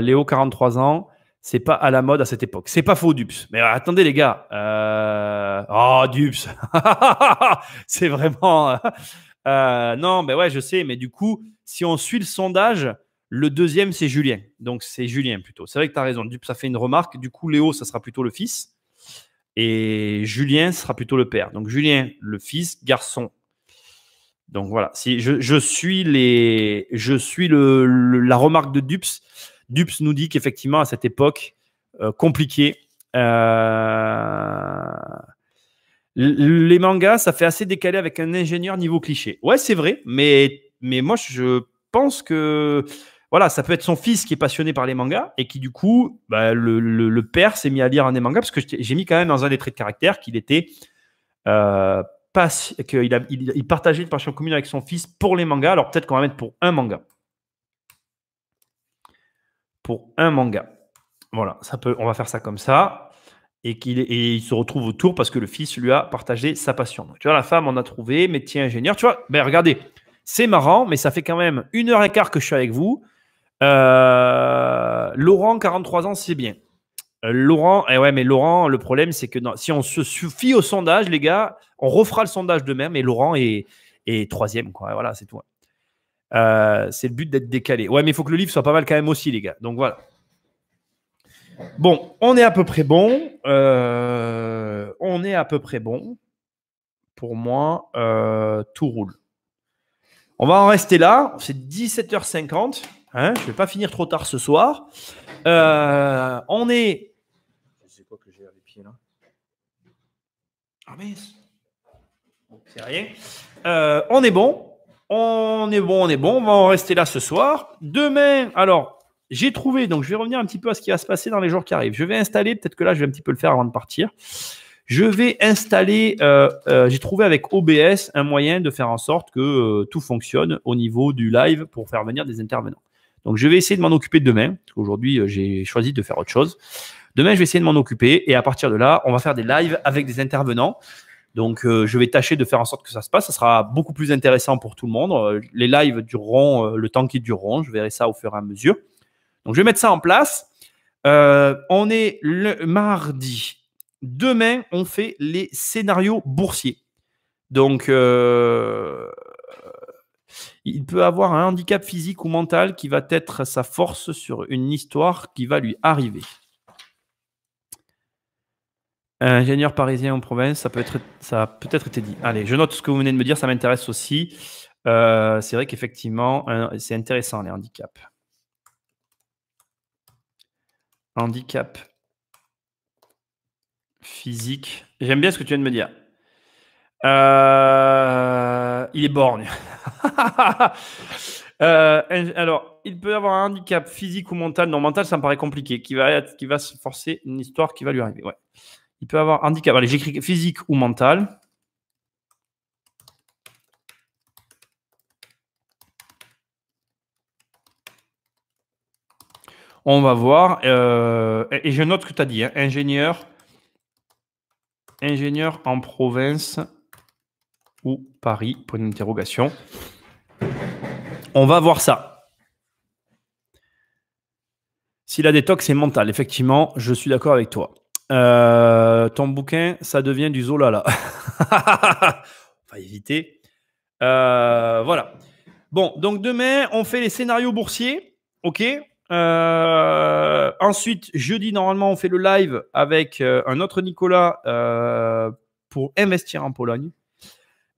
Léo, 43 ans. C'est pas à la mode à cette époque. C'est pas faux, Dups. Mais attendez, les gars. Oh, Dups. C'est vraiment. Non, mais ouais, je sais. Mais du coup, si on suit le sondage, le deuxième, c'est Julien. Donc, c'est Julien plutôt. C'est vrai que tu as raison. Dups, ça fait une remarque. Du coup, Léo, ça sera plutôt le fils. Et Julien, ce sera plutôt le père. Donc, Julien, le fils, garçon. Donc, voilà. Si je suis la remarque de Dups. Dups nous dit qu'effectivement, à cette époque compliquée, les mangas, ça fait assez décalé avec un ingénieur niveau cliché. Ouais, c'est vrai, mais moi, je pense que voilà, ça peut être son fils qui est passionné par les mangas et qui, du coup, le père s'est mis à lire un des mangas parce que j'ai mis quand même dans un des traits de caractère qu'il était qu'il partageait une passion commune avec son fils pour les mangas. Alors, peut-être qu'on va mettre pour un manga. Voilà, on va faire ça comme ça. Et il se retrouve autour parce que le fils lui a partagé sa passion. Donc, tu vois, la femme, on a trouvé métier ingénieur. Tu vois, regardez, c'est marrant, mais ça fait quand même 1h15 que je suis avec vous. Laurent, 43 ans, c'est bien. Laurent, mais Laurent, le problème, c'est que si on se fie au sondage, les gars, on refera le sondage demain, mais Laurent est 3e, quoi. Voilà, c'est tout. C'est le but d'être décalé. Ouais, mais il faut que le livre soit pas mal quand même aussi, les gars. Donc voilà. Bon, on est à peu près bon. Pour moi, tout roule. On va en rester là. C'est 17h50. Hein, je ne vais pas finir trop tard ce soir. On est... Je sais quoi que j'ai à les pieds là. Ah mais... C'est rien. On est bon. On est bon. On va en rester là ce soir. Demain, alors... J'ai trouvé, donc je vais revenir un petit peu à ce qui va se passer dans les jours qui arrivent. Je vais installer, peut-être que là, je vais un petit peu le faire avant de partir. Je vais installer, j'ai trouvé avec OBS un moyen de faire en sorte que tout fonctionne au niveau du live pour faire venir des intervenants. Donc, je vais essayer de m'en occuper demain. Aujourd'hui, j'ai choisi de faire autre chose. Demain, je vais essayer de m'en occuper et à partir de là, on va faire des lives avec des intervenants. Donc, je vais tâcher de faire en sorte que ça se passe. Ça sera beaucoup plus intéressant pour tout le monde. Les lives dureront le temps qu'ils dureront. Je verrai ça au fur et à mesure. Donc, je vais mettre ça en place. On est le mardi. Demain, on fait les scénarios boursiers. Donc, il peut avoir un handicap physique ou mental qui va être sa force sur une histoire qui va lui arriver. Ingénieur parisien en province, ça a peut-être été dit. Allez, je note ce que vous venez de me dire, ça m'intéresse aussi. C'est vrai qu'effectivement, c'est intéressant les handicaps. Handicap physique. J'aime bien ce que tu viens de me dire. Il est borgne. Alors, il peut avoir un handicap physique ou mental. Non, mental, ça me paraît compliqué. Qui va se forcer une histoire qui va lui arriver. Ouais. Il peut avoir un handicap. Allez, j'écris physique ou mental. On va voir. Et je note ce que tu as dit. Hein. Ingénieur en province ou Paris, point d'interrogation. On va voir ça. Si la détox est mentale, effectivement, je suis d'accord avec toi. Ton bouquin, ça devient du Zola là. On va éviter. Voilà. Bon, donc demain, on fait les scénarios boursiers. OK. Ensuite, jeudi, normalement, on fait le live avec un autre Nicolas pour investir en Pologne.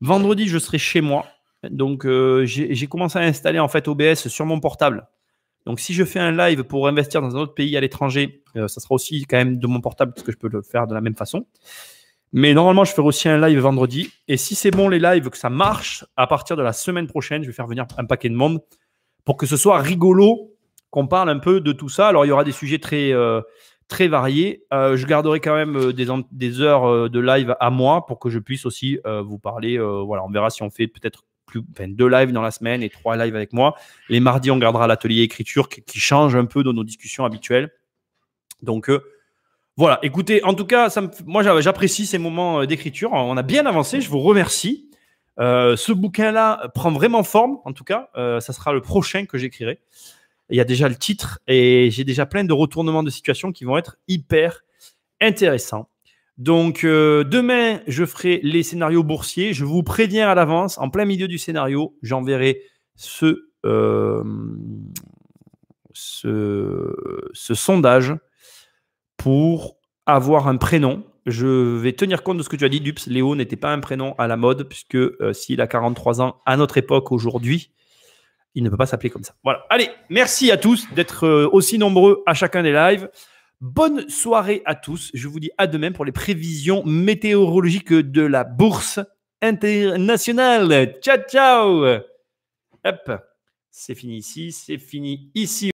Vendredi, je serai chez moi. Donc, j'ai commencé à installer en fait OBS sur mon portable. Donc, si je fais un live pour investir dans un autre pays à l'étranger, ça sera aussi quand même de mon portable parce que je peux le faire de la même façon. Mais normalement, je ferai aussi un live vendredi. Et si c'est bon, les lives, que ça marche, à partir de la semaine prochaine, je vais faire venir un paquet de monde pour que ce soit rigolo, qu'on parle un peu de tout ça. Alors, il y aura des sujets très variés. Je garderai quand même des heures de live à moi pour que je puisse aussi vous parler. Voilà, on verra si on fait peut-être 2 lives dans la semaine et 3 lives avec moi. Les mardis, on gardera l'atelier écriture qui change un peu de nos discussions habituelles. Donc, voilà, écoutez, en tout cas, moi j'apprécie ces moments d'écriture. On a bien avancé, je vous remercie. Ce bouquin-là prend vraiment forme, en tout cas. Ça sera le prochain que j'écrirai. Il y a déjà le titre et j'ai déjà plein de retournements de situation qui vont être hyper intéressants. Donc, demain, je ferai les scénarios boursiers. Je vous préviens à l'avance, en plein milieu du scénario, j'enverrai ce sondage pour avoir un prénom. Je vais tenir compte de ce que tu as dit, Dups. Léo n'était pas un prénom à la mode, puisque s'il a 43 ans à notre époque aujourd'hui, il ne peut pas s'appeler comme ça. Voilà. Allez, merci à tous d'être aussi nombreux à chacun des lives. Bonne soirée à tous. Je vous dis à demain pour les prévisions météorologiques de la bourse internationale. Ciao, ciao. Hop. C'est fini ici, c'est fini ici.